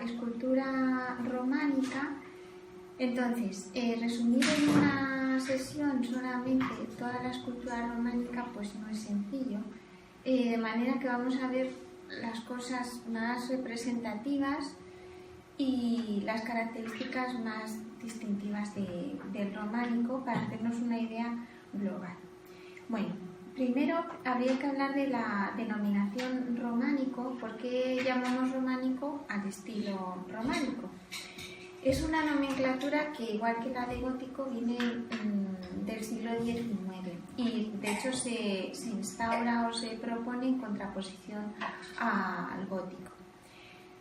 escultura románica, entonces, resumir en una sesión solamente toda la escultura románica pues no es sencillo, de manera que vamos a ver las cosas más representativas y las características más distintivas del románico para hacernos una idea global. Bueno, primero habría que hablar de la denominación románico. ¿Por qué llamamos románico al estilo románico? Es una nomenclatura que, igual que la de gótico, viene del siglo XIX y de hecho se instaura o se propone en contraposición al gótico.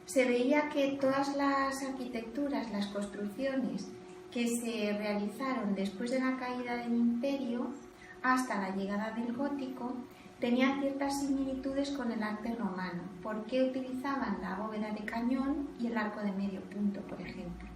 Se veía que todas las arquitecturas, las construcciones que se realizaron después de la caída del imperio hasta la llegada del gótico tenían ciertas similitudes con el arte romano, porque utilizaban la bóveda de cañón y el arco de medio punto, por ejemplo.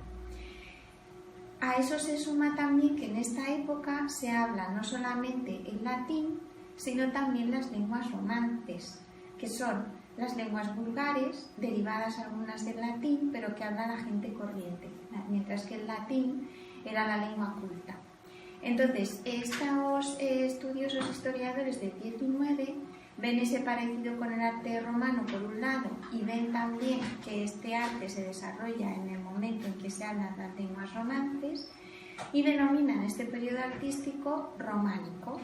A eso se suma también que en esta época se habla no solamente el latín, sino también las lenguas romances, que son las lenguas vulgares, derivadas algunas del latín, pero que habla la gente corriente, mientras que el latín era la lengua culta. Entonces, estos estudiosos historiadores del XIX ven ese parecido con el arte romano por un lado y ven también que este arte se desarrolla en el momento en que se hablan las lenguas romances y denominan este periodo artístico románico.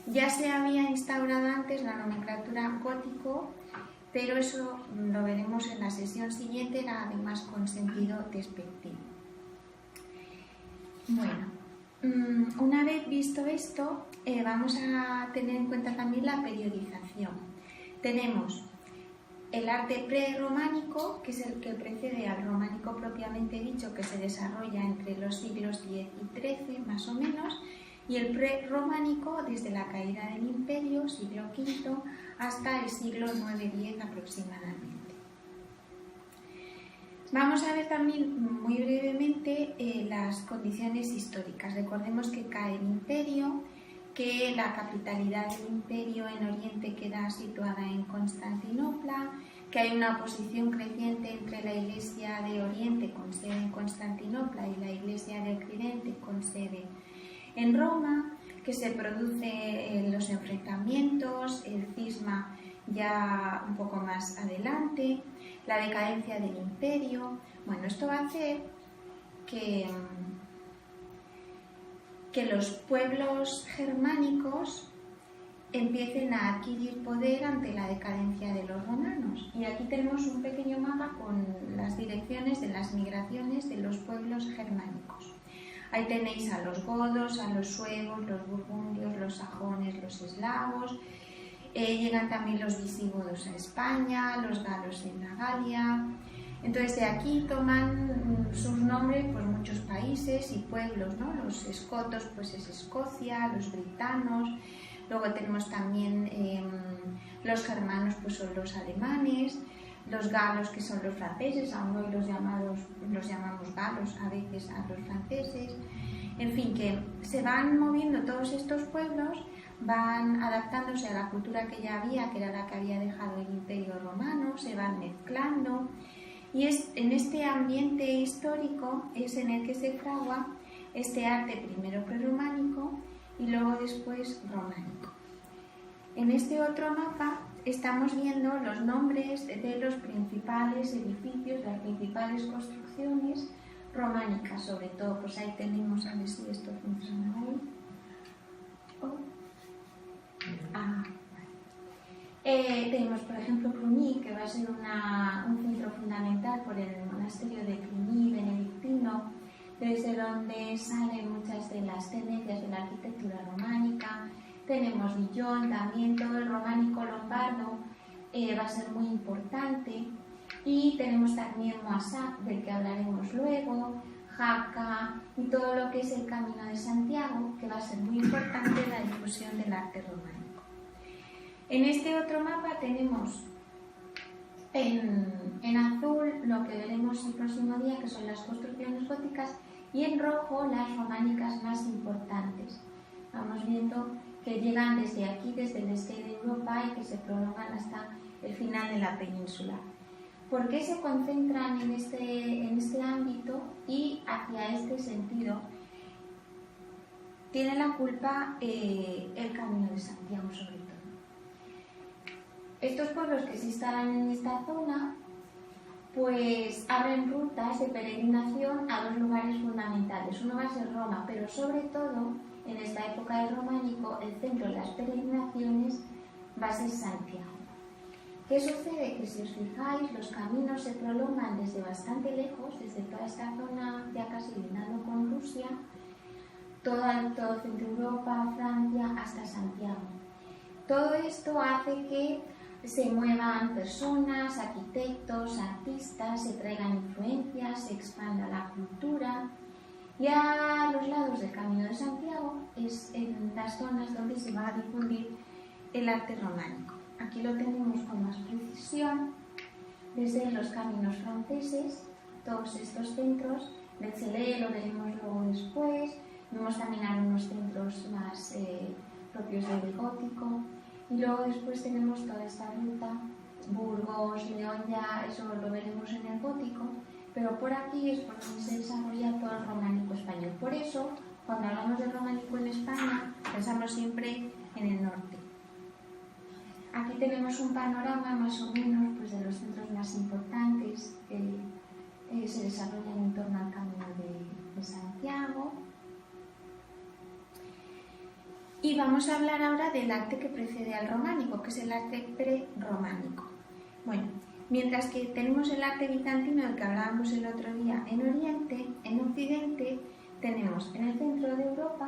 Ya se había instaurado antes la nomenclatura gótico, pero eso lo veremos en la sesión siguiente, era además con sentido despectivo. Bueno, una vez visto esto, vamos a tener en cuenta también la periodización. Tenemos el arte prerrománico, que es el que precede al románico propiamente dicho, que se desarrolla entre los siglos X y XIII más o menos, y el prerrománico desde la caída del imperio, siglo V, hasta el siglo IX-X aproximadamente. Vamos a ver también muy brevemente las condiciones históricas. Recordemos que cae el imperio, que la capitalidad del imperio en Oriente queda situada en Constantinopla, que hay una oposición creciente entre la Iglesia de Oriente con sede en Constantinopla y la Iglesia de Occidente con sede en Roma, que se producen los enfrentamientos, el cisma ya un poco más adelante, la decadencia del imperio. Bueno, esto va a hacer que los pueblos germánicos empiecen a adquirir poder ante la decadencia de los romanos. Y aquí tenemos un pequeño mapa con las direcciones de las migraciones de los pueblos germánicos. Ahí tenéis a los godos, a los suevos, los burgundios, los sajones, los eslavos. Llegan también los visigodos a España, los galos en la Galia. Entonces de aquí toman sus nombres pues muchos países y pueblos, ¿no? Los escotos pues es Escocia, los britanos. Luego tenemos también los germanos pues son los alemanes, los galos que son los franceses, aún hoy los llamamos galos a veces a los franceses. En fin, que se van moviendo todos estos pueblos, van adaptándose a la cultura que ya había, que era la que había dejado el Imperio Romano, se van mezclando y es en este ambiente histórico es en el que se fragua este arte primero prerrománico y luego después románico. En este otro mapa estamos viendo los nombres de los principales edificios, las principales construcciones románicas, sobre todo, pues ahí tenemos, a ver si esto funciona ahí. Tenemos, por ejemplo, Cluny, que va a ser un centro fundamental por el monasterio de Cluny benedictino, desde donde salen muchas de las tendencias de la arquitectura románica. Tenemos Dijon, también todo el románico lombardo va a ser muy importante. Y tenemos también Moissac, del que hablaremos luego, Jaca y todo lo que es el Camino de Santiago, que va a ser muy importante en la difusión del arte románico. En este otro mapa tenemos en azul lo que veremos el próximo día, que son las construcciones góticas, y en rojo las románicas más importantes. Vamos viendo que llegan desde aquí, desde el este de Europa, y que se prolongan hasta el final de la península. ¿Por qué se concentran en este ámbito y hacia este sentido? Tiene la culpa el Camino de Santiago, sobre todo. Estos pueblos que se instalan en esta zona pues abren rutas de peregrinación a dos lugares fundamentales. Uno va a ser Roma, pero sobre todo en esta época del románico el centro de las peregrinaciones va a ser Santiago. ¿Qué sucede? Que si os fijáis, los caminos se prolongan desde bastante lejos, desde toda esta zona ya casi lindando con Rusia, todo Centro Europa, Francia, hasta Santiago. Todo esto hace que se muevan personas, arquitectos, artistas, se traigan influencias, se expanda la cultura. Y a los lados del Camino de Santiago es en las zonas donde se va a difundir el arte románico. Aquí lo tenemos con más precisión, desde los caminos franceses, todos estos centros, Betzalel lo veremos luego después, vemos también algunos centros más propios del gótico, y luego después tenemos toda esta ruta, Burgos, León, ya eso lo veremos en el gótico, pero por aquí es por donde se desarrolla todo el románico español. Por eso, cuando hablamos del románico en España, pensamos siempre en el norte. Aquí tenemos un panorama más o menos pues, de los centros más importantes que se desarrollan en torno al Camino de Santiago. Y vamos a hablar ahora del arte que precede al románico, que es el arte prerrománico. Bueno, mientras que tenemos el arte bizantino del que hablábamos el otro día en Oriente, en Occidente tenemos en el centro de Europa,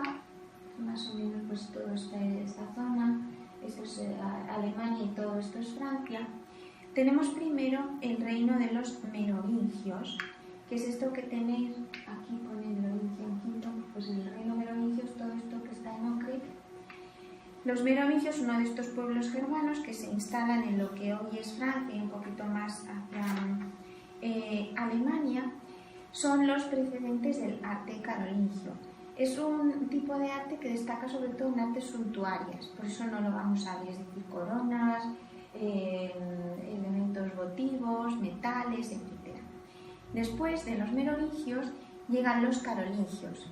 más o menos pues toda esta zona, esto es Alemania y todo esto es Francia, tenemos primero el reino de los merovingios, que es esto que tenéis, aquí pone Merovingio en quinto, pues el reino merovingio es todo esto que está en ocre. Los merovingios, uno de estos pueblos germanos que se instalan en lo que hoy es Francia y un poquito más hacia Alemania, son los precedentes del arte carolingio. Es un tipo de arte que destaca sobre todo en artes suntuarias, por eso no lo vamos a ver, es decir, coronas, elementos votivos, metales, etc. Después de los merovingios llegan los carolingios,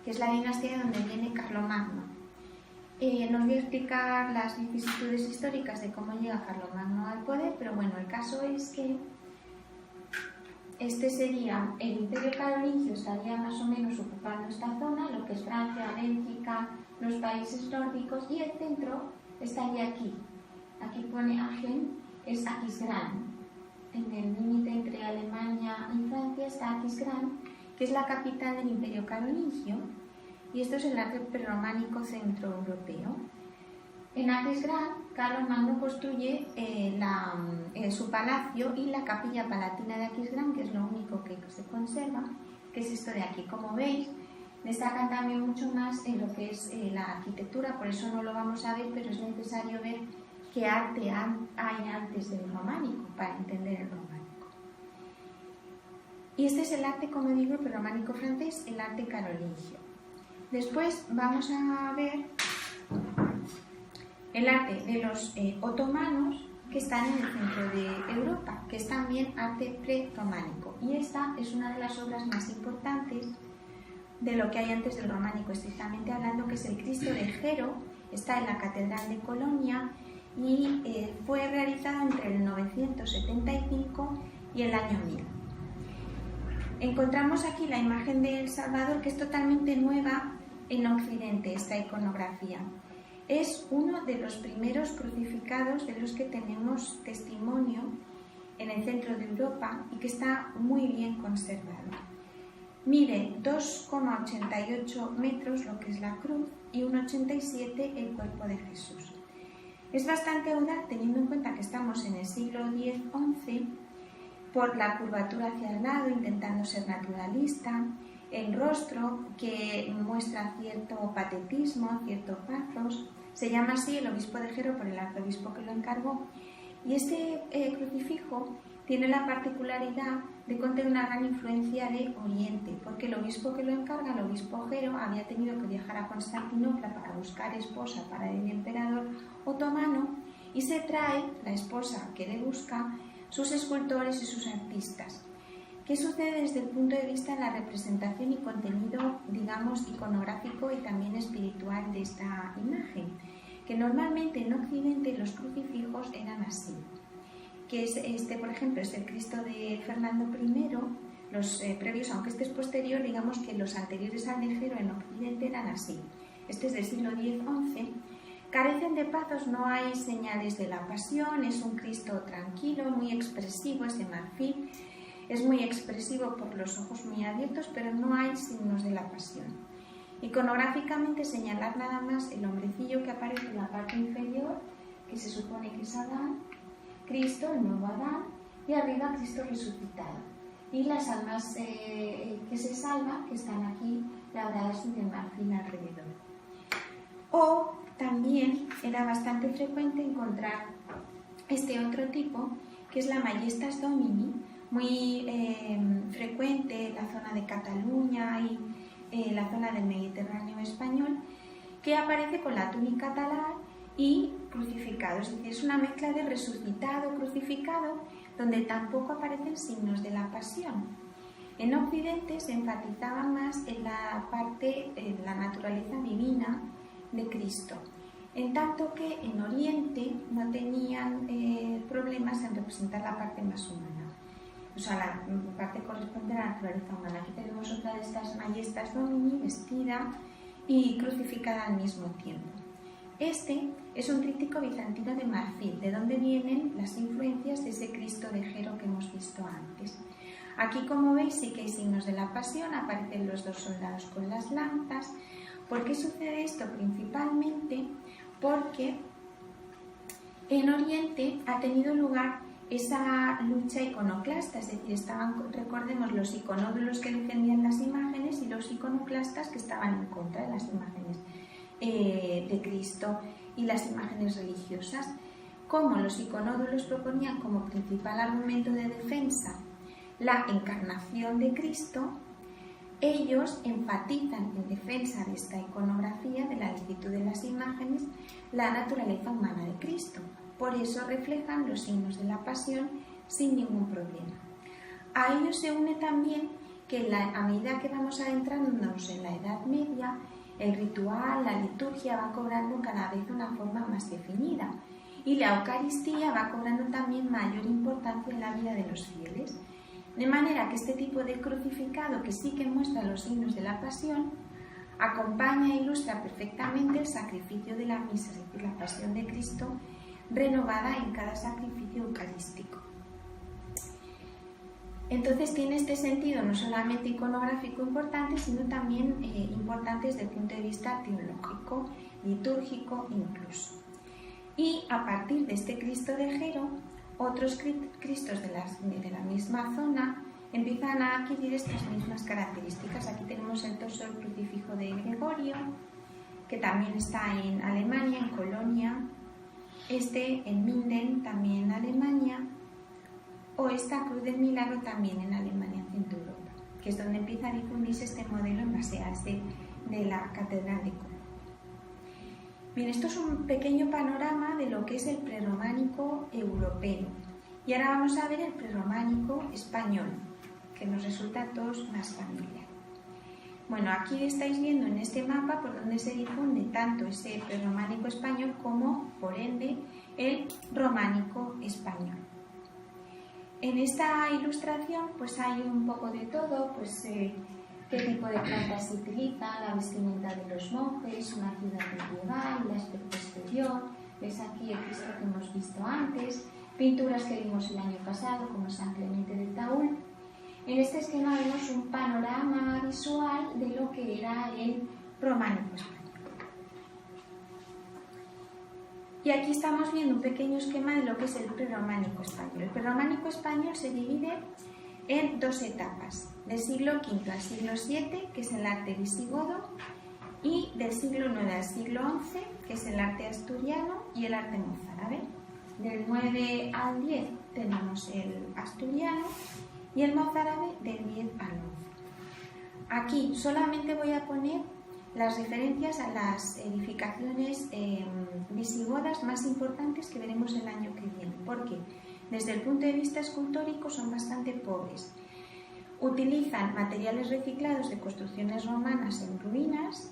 que es la dinastía de donde viene Carlomagno. No os voy a explicar las vicisitudes históricas de cómo llega Carlomagno al poder, pero bueno, el caso es que este sería, el Imperio Carolingio estaría más o menos ocupando esta zona, lo que es Francia, Bélgica, los países nórdicos, y el centro estaría aquí. Aquí pone Aachen, es Aquisgrán. En el límite entre Alemania y Francia está Aquisgrán, que es la capital del Imperio Carolingio, y esto es el arte prerrománico centroeuropeo. En Aquisgrán, Carlomagno construye su palacio y la capilla palatina de Aquisgrán, que es lo único que se conserva, que es esto de aquí. Como veis, destacan también mucho más en lo que es la arquitectura, por eso no lo vamos a ver, pero es necesario ver qué arte hay antes del románico para entender el románico. Y este es el arte, como digo, prerrománico francés, el arte carolingio. Después vamos a ver el arte de los otomanos, que están en el centro de Europa, que es también arte prerrománico. Y esta es una de las obras más importantes de lo que hay antes del románico, estrictamente hablando, que es el Cristo de Jero, está en la Catedral de Colonia y fue realizado entre el 975 y el año 1000. Encontramos aquí la imagen del Salvador, que es totalmente nueva en Occidente, esta iconografía. Es uno de los primeros crucificados de los que tenemos testimonio en el centro de Europa y que está muy bien conservado. Mide 2,88 metros lo que es la cruz y 1,87 el cuerpo de Jesús. Es bastante audaz teniendo en cuenta que estamos en el siglo X-XI por la curvatura hacia el lado, intentando ser naturalista, el rostro que muestra cierto patetismo, cierto pathos. Se llama así el obispo de Jero por el arzobispo que lo encargó. Y este crucifijo tiene la particularidad de contener una gran influencia de Oriente, porque el obispo que lo encarga, el obispo Jero, había tenido que viajar a Constantinopla para buscar esposa para el emperador otomano y se trae la esposa que le busca sus escultores y sus artistas. ¿Qué sucede desde el punto de vista de la representación y contenido, digamos, iconográfico y también espiritual de esta imagen? Que normalmente en Occidente los crucifijos eran así. Que es por ejemplo, es el Cristo de Fernando I, los previos, aunque este es posterior, digamos que los anteriores al de Jero en Occidente eran así. Este es del siglo X-XI. Carecen de pasos, no hay señales de la pasión, es un Cristo tranquilo, muy expresivo, es de marfil. Es muy expresivo por los ojos muy abiertos, pero no hay signos de la pasión. Iconográficamente señalar nada más el hombrecillo que aparece en la parte inferior, que se supone que es Adán, Cristo, el nuevo Adán, y arriba Cristo resucitado. Y las almas que se salvan, que están aquí labradas de marfil alrededor. O también era bastante frecuente encontrar este otro tipo, que es la Majestas Domini, muy frecuente en la zona de Cataluña y la zona del Mediterráneo español, que aparece con la túnica talar y crucificado, es decir, es una mezcla de resucitado, crucificado, donde tampoco aparecen signos de la pasión. En Occidente se enfatizaba más en la parte, en la naturaleza divina de Cristo, en tanto que en Oriente no tenían problemas en representar la parte más humana. O sea, la parte corresponde a la naturaleza humana. Aquí tenemos otra de estas Majestas Domini, vestida y crucificada al mismo tiempo. Este es un tríptico bizantino de marfil, de donde vienen las influencias de ese Cristo de Jero que hemos visto antes. Aquí, como veis, sí que hay signos de la pasión, aparecen los dos soldados con las lanzas. ¿Por qué sucede esto? Principalmente porque en Oriente ha tenido lugar esa lucha iconoclasta, es decir, recordemos, los iconódulos que defendían las imágenes y los iconoclastas que estaban en contra de las imágenes de Cristo y las imágenes religiosas. Como los iconódulos proponían como principal argumento de defensa la encarnación de Cristo, ellos enfatizan en defensa de esta iconografía, de la licitud de las imágenes, la naturaleza humana de Cristo. Por eso reflejan los signos de la pasión sin ningún problema. A ello se une también que a medida que vamos adentrándonos en la Edad Media, el ritual, la liturgia va cobrando cada vez una forma más definida y la Eucaristía va cobrando también mayor importancia en la vida de los fieles. De manera que este tipo de crucificado, que sí que muestra los signos de la pasión, acompaña e ilustra perfectamente el sacrificio de la misa, es decir, la pasión de Cristo renovada en cada sacrificio eucarístico. Entonces tiene este sentido no solamente iconográfico importante, sino también importante desde el punto de vista teológico, litúrgico incluso. Y a partir de este Cristo de Jero, otros Cristos de la misma zona empiezan a adquirir estas mismas características. Aquí tenemos el torso del crucifijo de Gregorio, que también está en Alemania, en Colonia, en Minden, también en Alemania, o esta Cruz del Milagro también en Alemania, Centro Europa, que es donde empieza a difundirse este modelo en base a de la Catedral de Colonia. Bien, esto es un pequeño panorama de lo que es el prerrománico europeo. Y ahora vamos a ver el prerrománico español, que nos resulta a todos más familiar. Bueno, aquí estáis viendo en este mapa por donde se difunde tanto ese prerrománico español como, por ende, el románico español. En esta ilustración pues hay un poco de todo, pues qué tipo de plantas se utilizan, la vestimenta de los monjes, una ciudad medieval, el aspecto exterior, ves aquí el Cristo que hemos visto antes, pinturas que vimos el año pasado como San Clemente de Taúl. En este esquema vemos un panorama visual de lo que era el románico español. Y aquí estamos viendo un pequeño esquema de lo que es el prerrománico español. El prerrománico español se divide en dos etapas, del siglo V al siglo VII, que es el arte visigodo, y del siglo IX al siglo XI, que es el arte asturiano y el arte mozárabe. Del 9 al 10 tenemos el asturiano y el mozárabe del 10 al 11. Aquí solamente voy a poner las referencias a las edificaciones visigodas más importantes que veremos el año que viene. ¿Por qué? desde el punto de vista escultórico son bastante pobres. Utilizan materiales reciclados de construcciones romanas en ruinas,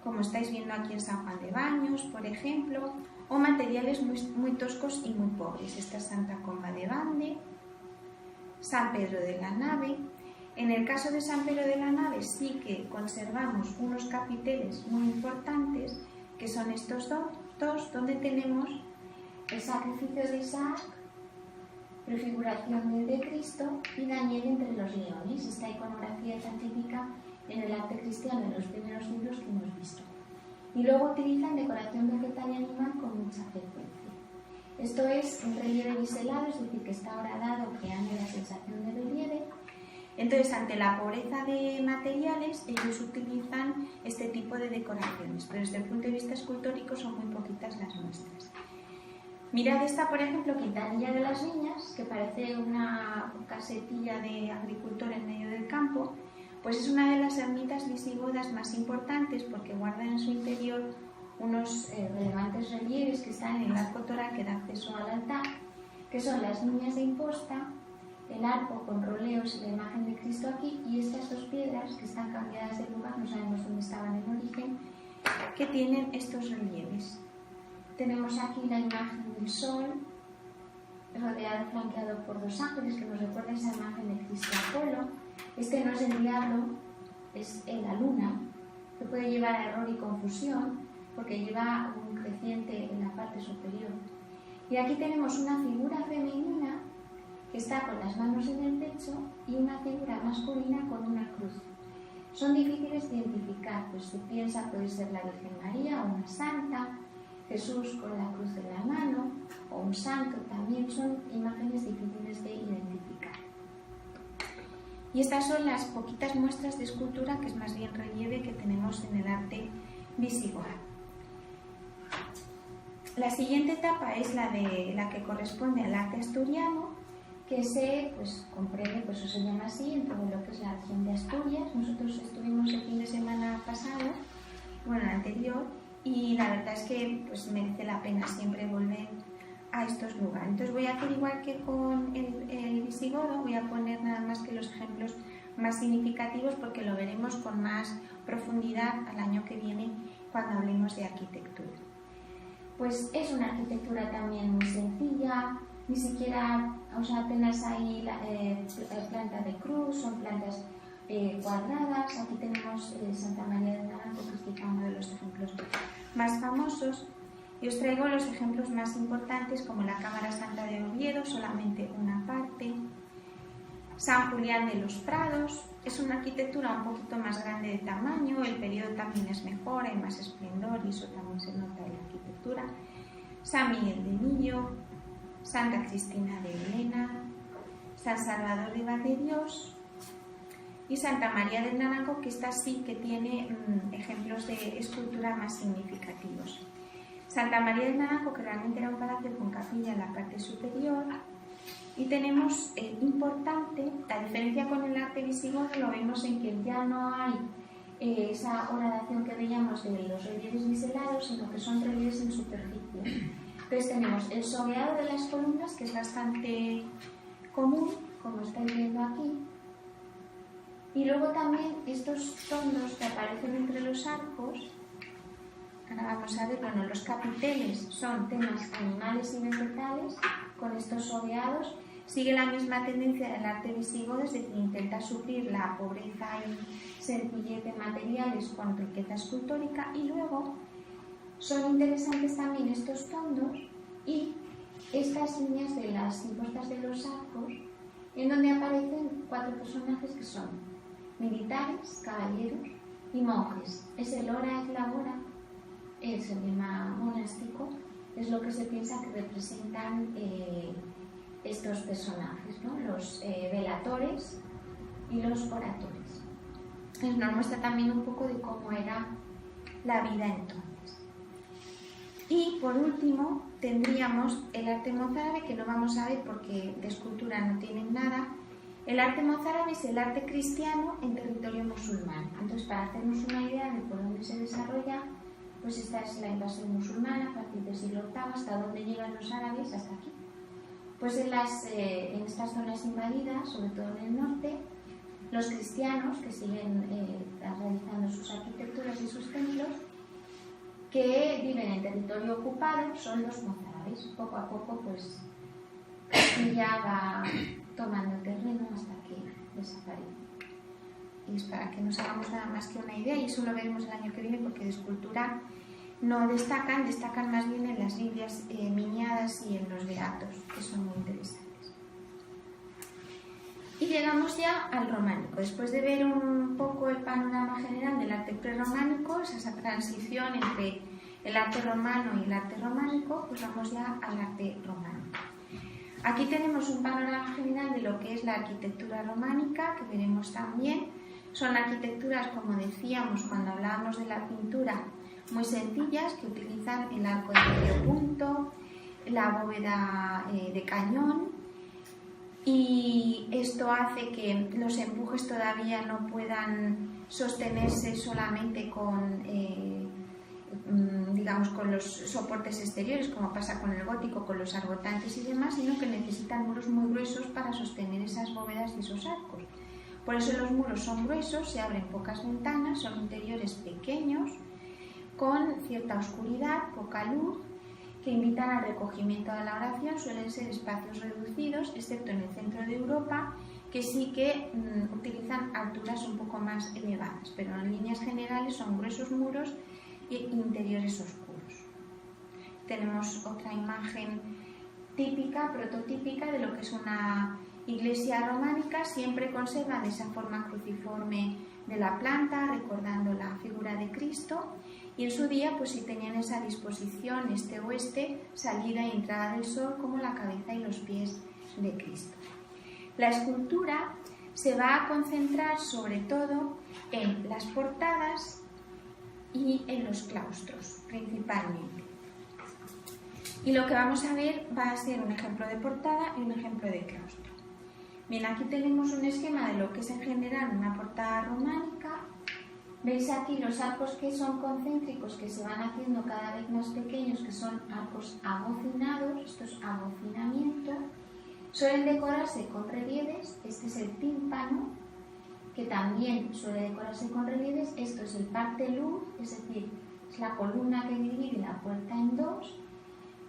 como estáis viendo aquí en San Juan de Baños, por ejemplo, o materiales muy toscos y muy pobres. Esta es Santa Comba de Bande, San Pedro de la Nave. En el caso de San Pedro de la Nave sí que conservamos unos capiteles muy importantes, que son estos dos, donde tenemos el sacrificio de Isaac, prefiguración de Cristo y Daniel entre los leones. Esta iconografía tan típica en el arte cristiano en los primeros siglos que hemos visto. Y luego utilizan decoración vegetal y animal con mucha frecuencia. Esto es un relieve biselado, es decir, que está horadado, creando la sensación de relieve. Entonces, ante la pobreza de materiales, ellos utilizan este tipo de decoraciones, pero desde el punto de vista escultórico son muy poquitas las muestras. Mirad esta, por ejemplo, Quintanilla de las Viñas, que parece una casetilla de agricultor en medio del campo, pues es una de las ermitas visigodas más importantes porque guarda en su interior unos relevantes relieves que están en el arco toral que da acceso al altar, que son las niñas de imposta, el arco con roleos y la imagen de Cristo aquí, y estas dos piedras que están cambiadas de lugar, no sabemos dónde estaban en origen, que tienen estos relieves. Tenemos aquí la imagen del sol, rodeado, flanqueado por dos ángeles, que nos recuerda esa imagen de Cristo Apolo. Este no es el diablo, es la luna, que puede llevar a error y confusión, porque lleva un creciente en la parte superior. Y aquí tenemos una figura femenina que está con las manos en el pecho y una figura masculina con una cruz. Son difíciles de identificar, pues se piensa puede ser la Virgen María o una santa, Jesús con la cruz en la mano o un santo, también son imágenes difíciles de identificar. Y estas son las poquitas muestras de escultura, que es más bien relieve, que tenemos en el arte visigodo. La siguiente etapa es la que corresponde al arte asturiano, que se comprende, pues se llama así, en todo lo que es la región de Asturias. Nosotros estuvimos el fin de semana pasado, el anterior, y la verdad es que merece la pena siempre volver a estos lugares. Entonces voy a hacer igual que con el visigodo, voy a poner nada más que los ejemplos más significativos porque lo veremos con más profundidad al año que viene cuando hablemos de arquitectura. Pues es una arquitectura también muy sencilla, ni siquiera, apenas hay planta de cruz, son plantas cuadradas. Aquí tenemos Santa María de Naranco, que es quizá uno de los ejemplos más famosos. Y os traigo los ejemplos más importantes, como la Cámara Santa de Oviedo, solamente una parte. San Julián de los Prados, es una arquitectura un poquito más grande de tamaño, el periodo también es mejor, hay más esplendor y eso también se nota en la arquitectura. San Miguel de Millo, Santa Cristina de Elena, San Salvador de Valdivios y Santa María del Naranco, que esta sí que tiene ejemplos de escultura más significativos. Santa María del Naranco, que realmente era un palacio con capilla en la parte superior. Y tenemos importante, la diferencia con el arte visigodo lo vemos en que ya no hay esa horadación que veíamos de los relieves biselados, sino que son relieves en superficie. Entonces tenemos el sobeado de las columnas, que es bastante común, como estáis viendo aquí, y luego también estos tondos que aparecen entre los arcos. Ahora vamos a ver, los capiteles son temas animales y vegetales con estos sobeados. Sigue la misma tendencia del arte visigodo, es decir, intenta suplir la pobreza y sencillez de materiales con riqueza escultórica. Y luego son interesantes también estos tondos y estas líneas de las impostas de los arcos, en donde aparecen 4 personajes que son militares, caballeros y monjes. Es el ora et labora, es el lema monástico, es lo que se piensa que representan estos personajes, ¿no? Los velatores y los oradores. Nos muestra también un poco de cómo era la vida entonces. Y por último tendríamos el arte mozárabe, que no vamos a ver porque de escultura no tienen nada. El arte mozárabe es el arte cristiano en territorio musulmán. Entonces, para hacernos una idea de por dónde se desarrolla, pues esta es la invasión musulmana a partir del siglo VIII, hasta donde llegan los árabes, hasta aquí. Pues en estas zonas invadidas, sobre todo en el norte, los cristianos que siguen realizando sus arquitecturas y sus templos, que viven en territorio ocupado, son los mozárabes. Poco a poco, pues, Castilla va tomando terreno hasta que desaparece. Y es para que nos hagamos nada más que una idea, y eso lo veremos el año que viene, porque de escultura no destacan más bien en las Biblias miniadas y en los beatos, que son muy interesantes. Y llegamos ya al románico. Después de ver un poco el panorama general del arte prerrománico, esa transición entre el arte romano y el arte románico, pues vamos ya al arte románico. Aquí tenemos un panorama general de lo que es la arquitectura románica, que veremos también. Son arquitecturas, como decíamos cuando hablábamos de la pintura, muy sencillas, que utilizan el arco de medio punto, la bóveda de cañón, y esto hace que los empujes todavía no puedan sostenerse solamente con, digamos, con los soportes exteriores, como pasa con el gótico, con los arbotantes y demás, sino que necesitan muros muy gruesos para sostener esas bóvedas y esos arcos. Por eso los muros son gruesos, se abren pocas ventanas, son interiores pequeños, con cierta oscuridad, poca luz, que invitan al recogimiento de la oración. Suelen ser espacios reducidos, excepto en el centro de Europa, que sí que utilizan alturas un poco más elevadas, pero en líneas generales son gruesos muros e interiores oscuros. Tenemos otra imagen típica, prototípica de lo que es una iglesia románica. Siempre conservan esa forma cruciforme de la planta, recordando la figura de Cristo, y en su día pues sí tenían esa disposición este-oeste, salida y entrada del sol, como la cabeza y los pies de Cristo. La escultura se va a concentrar sobre todo en las portadas y en los claustros, principalmente. Y lo que vamos a ver va a ser un ejemplo de portada y un ejemplo de claustro. Bien, aquí tenemos un esquema de lo que es en general una portada románica. Veis aquí los arcos que son concéntricos, que se van haciendo cada vez más pequeños, que son arcos abocinados. Esto es abocinamiento. Suelen decorarse con relieves. Este es el tímpano, que también suele decorarse con relieves. Esto es el parteluz, es decir, es la columna que divide la puerta en dos.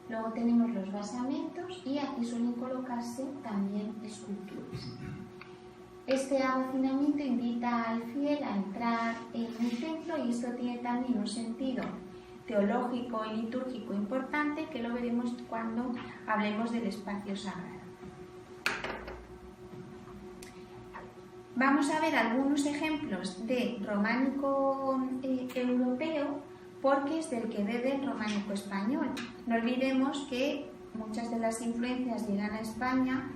Luego tenemos los basamentos, y aquí suelen colocarse también esculturas. Este abocinamiento invita al fiel a entrar en el templo, y esto tiene también un sentido teológico y litúrgico importante, que lo veremos cuando hablemos del espacio sagrado. Vamos a ver algunos ejemplos de románico europeo, porque es del que bebe el románico español. No olvidemos que muchas de las influencias llegan a España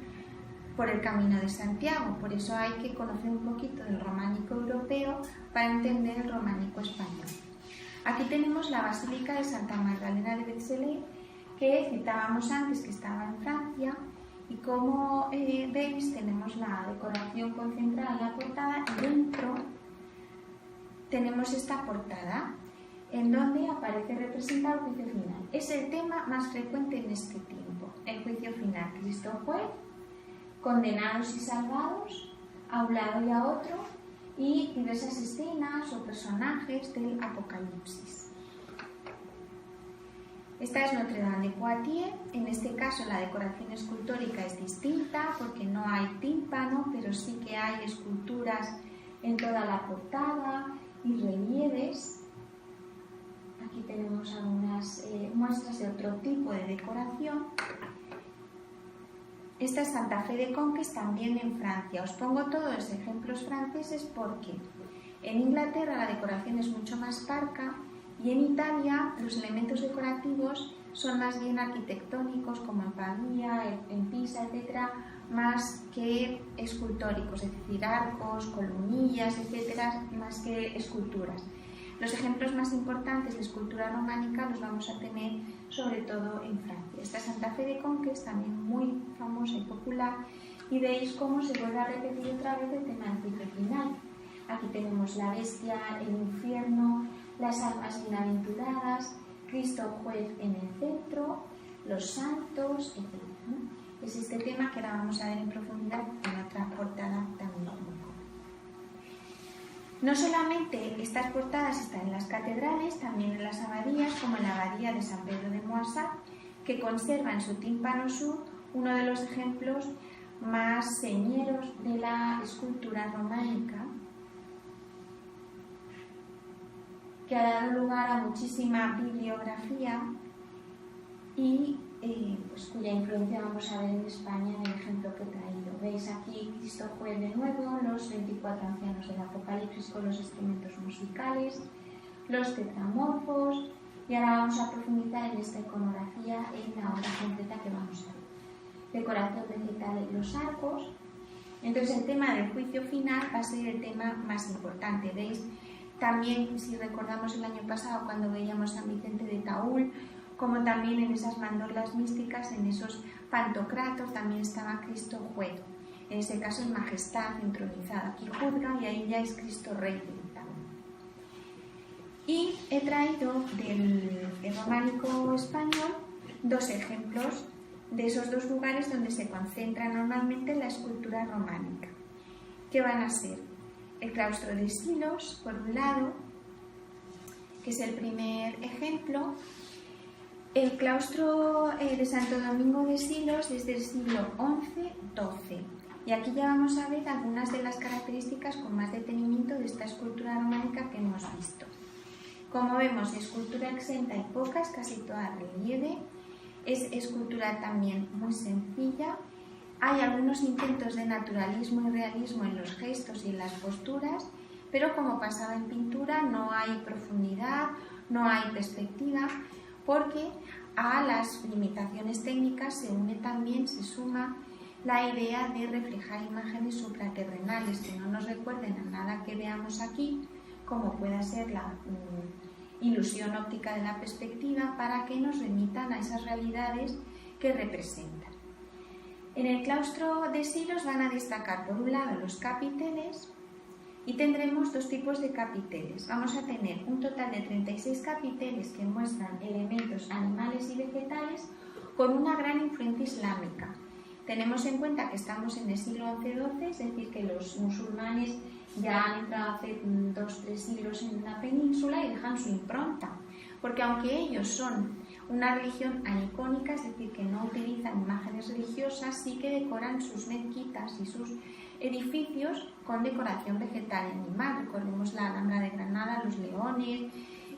por el Camino de Santiago, por eso hay que conocer un poquito del románico europeo para entender el románico español. Aquí tenemos la Basílica de Santa Magdalena de Betzalel, que citábamos antes, que estaba en Francia, y como veis tenemos la decoración concentrada en la portada, y dentro tenemos esta portada, en donde aparece representado el juicio final. Es el tema más frecuente en este tiempo, el juicio final. Cristo juez, condenados y salvados, a un lado y a otro, y diversas escenas o personajes del Apocalipsis. Esta es Notre Dame de Poitiers. En este caso la decoración escultórica es distinta, porque no hay tímpano, pero sí que hay esculturas en toda la portada y relieves. Aquí tenemos algunas muestras de otro tipo de decoración. Esta es Santa Fe de Conques, también en Francia. Os pongo todos los ejemplos franceses porque en Inglaterra la decoración es mucho más parca, y en Italia los elementos decorativos son más bien arquitectónicos, como en Pavía, en Pisa, etc., más que escultóricos, es decir, arcos, columnillas, etc., más que esculturas. Los ejemplos más importantes de escultura románica los vamos a tener sobre todo en Francia. Esta Santa Fe de Conques, también muy famosa y popular, y veis cómo se vuelve a repetir otra vez el tema del juicio final. Aquí tenemos la bestia, el infierno, las almas bienaventuradas, Cristo juez en el centro, los santos, etc. es este tema que ahora vamos a ver en profundidad en otra portada también. No solamente estas portadas están en las catedrales, también en las abadías, como en la abadía de San Pedro de Moissat, que conserva en su tímpano sur uno de los ejemplos más señeros de la escultura románica, que ha dado lugar a muchísima bibliografía y pues, cuya influencia vamos a ver en España en el ejemplo que he traído. Veis aquí Cristo Juez de nuevo, los 24 ancianos del Apocalipsis con los instrumentos musicales, los tetramorfos, y ahora vamos a profundizar en esta iconografía en la obra completa que vamos a ver. Decoración vegetal en los arcos. Entonces el tema del juicio final va a ser el tema más importante. ¿Veis? También, si recordamos el año pasado cuando veíamos San Vicente de Taúl, como también en esas mandorlas místicas, en esos pantocratos, también estaba Cristo Juez. En ese caso es majestad entronizada. Aquí juzga y ahí ya es Cristo Rey directamente. Y he traído del románico español dos ejemplos de esos dos lugares donde se concentra normalmente la escultura románica, que van a ser el claustro de Silos, por un lado, que es el primer ejemplo, el claustro de Santo Domingo de Silos desde el siglo XI-XII. Y aquí ya vamos a ver algunas de las características con más detenimiento de esta escultura románica que hemos visto. Como vemos, escultura exenta y pocas, casi toda relieve. Es escultura también muy sencilla. Hay algunos intentos de naturalismo y realismo en los gestos y en las posturas, pero como pasaba en pintura, no hay profundidad, no hay perspectiva, porque a las limitaciones técnicas se une también, se suma la idea de reflejar imágenes supraterrenales que no nos recuerden a nada que veamos aquí, como pueda ser la ilusión óptica de la perspectiva, para que nos remitan a esas realidades que representan. En el claustro de Silos van a destacar por un lado los capiteles, y tendremos dos tipos de capiteles. Vamos a tener un total de 36 capiteles que muestran elementos animales y vegetales con una gran influencia islámica. Tenemos en cuenta que estamos en el siglo XI-XII, es decir, que los musulmanes ya han entrado hace 2-3 siglos en la península y dejan su impronta, porque aunque ellos son una religión anicónica, es decir, que no utilizan imágenes religiosas, sí que decoran sus mezquitas y sus edificios con decoración vegetal y animal. Recordemos la Alhambra de Granada, los leones,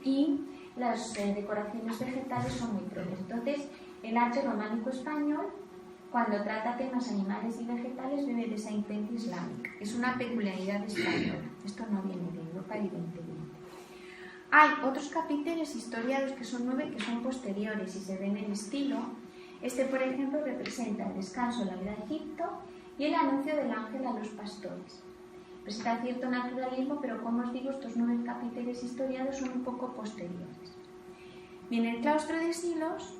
y las decoraciones vegetales son muy propias. Entonces, el arte románico español, cuando trata temas animales y vegetales, bebe de esa influencia islámica. Es una peculiaridad española. Esto no viene de Europa, evidentemente. Hay otros capiteles historiados que son 9, que son posteriores y se ven el estilo. Este, por ejemplo, representa el descanso en la vida de Egipto y el anuncio del ángel a los pastores. Presenta cierto naturalismo, pero como os digo, estos 9 capiteles historiados son un poco posteriores. Bien, el claustro de Silos,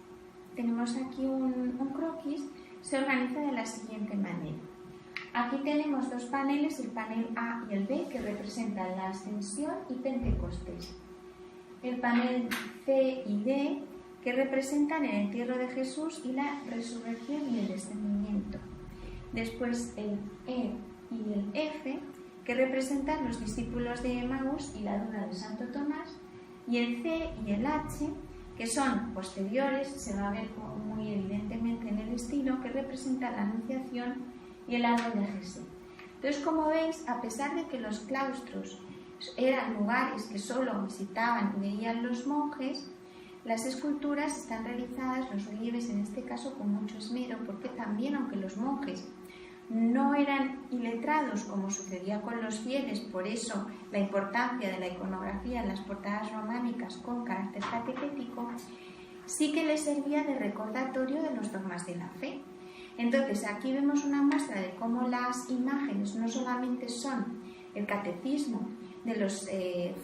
tenemos aquí un croquis, se organiza de la siguiente manera. Aquí tenemos dos paneles, el panel A y el B, que representan la Ascensión y Pentecostés. El panel C y D, que representan el entierro de Jesús y la resurrección y el descendimiento. Después el E y el F, que representan los discípulos de Emaús y la duda de Santo Tomás. Y el C y el H, que son posteriores, se va a ver muy evidentemente en el estilo, que representa la Anunciación y el árbol de Jesús. Entonces, como veis, a pesar de que los claustros eran lugares que solo visitaban y veían los monjes, las esculturas están realizadas, los relieves en este caso, con mucho esmero, porque también, aunque los monjes no eran iletrados como sucedía con los fieles, por eso la importancia de la iconografía en las portadas románicas con carácter catequético, sí que les servía de recordatorio de los dogmas de la fe. Entonces aquí vemos una muestra de cómo las imágenes no solamente son el catecismo de los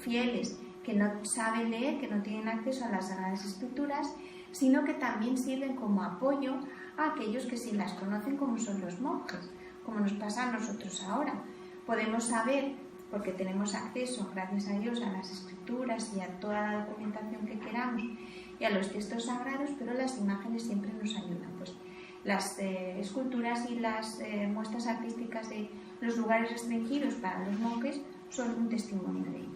fieles que no saben leer, que no tienen acceso a las Sagradas Escrituras, sino que también sirven como apoyo a aquellos que sí las conocen, como son los monjes, como nos pasa a nosotros ahora. Podemos saber, porque tenemos acceso, gracias a Dios, a las Escrituras y a toda la documentación que queramos y a los textos sagrados, pero las imágenes siempre nos ayudan. Pues las esculturas y las muestras artísticas de los lugares restringidos para los monjes son un testimonio de ello.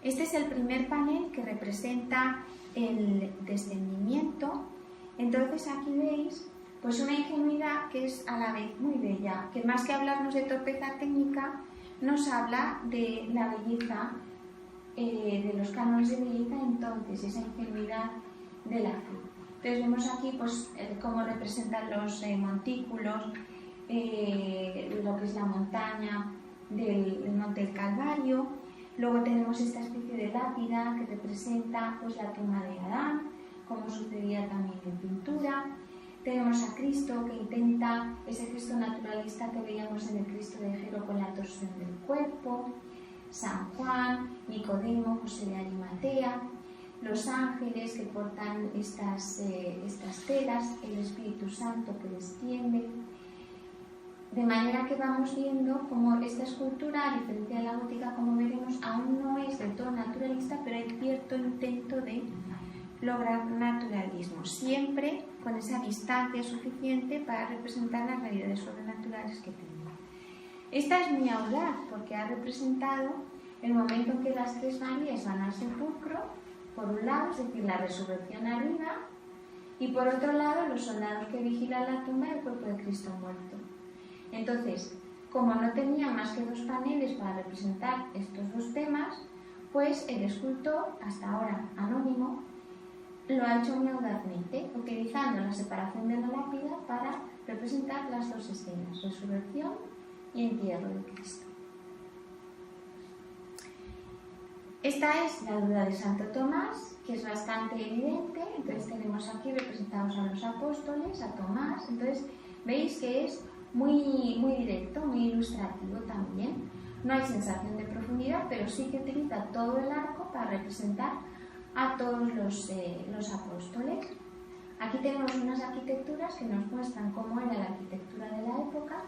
Este es el primer panel que representa el descendimiento. Entonces aquí veis pues una ingenuidad que es a la vez muy bella, que más que hablarnos de torpeza técnica, nos habla de la belleza, de los cánones de belleza, entonces esa ingenuidad de la fe. Entonces vemos aquí pues, cómo representan los montículos, lo que es la montaña del Monte del Calvario. Luego tenemos esta especie de lápida que representa pues, la tumba de Adán, como sucedía también en pintura. Tenemos a Cristo que intenta ese gesto naturalista que veíamos en el Cristo de Jero con la torsión del cuerpo, San Juan, Nicodemo, José de Arimatea, los ángeles que portan estas telas, el Espíritu Santo que desciende. De manera que vamos viendo como esta escultura, a diferencia de la gótica, como veremos, aún no es del todo naturalista, pero hay cierto intento de lograr naturalismo, siempre con esa distancia suficiente para representar las realidades sobrenaturales que tiene. Esta es muy audaz porque ha representado el momento en que las tres Marías van al sepulcro, por un lado, es decir, la resurrección arriba, y por otro lado, los soldados que vigilan la tumba y el cuerpo de Cristo muerto. Entonces, como no tenía más que dos paneles para representar estos dos temas, pues el escultor, hasta ahora anónimo, lo ha hecho muy audazmente, utilizando la separación de la lápida para representar las dos escenas, resurrección y entierro de Cristo. Esta es la duda de Santo Tomás, que es bastante evidente. Entonces tenemos aquí representados a los apóstoles, a Tomás. Entonces veis que es muy directo, muy ilustrativo también. No hay sensación de profundidad, pero sí que utiliza todo el arco para representar a todos los apóstoles. Aquí tenemos unas arquitecturas que nos muestran cómo era la arquitectura de la época.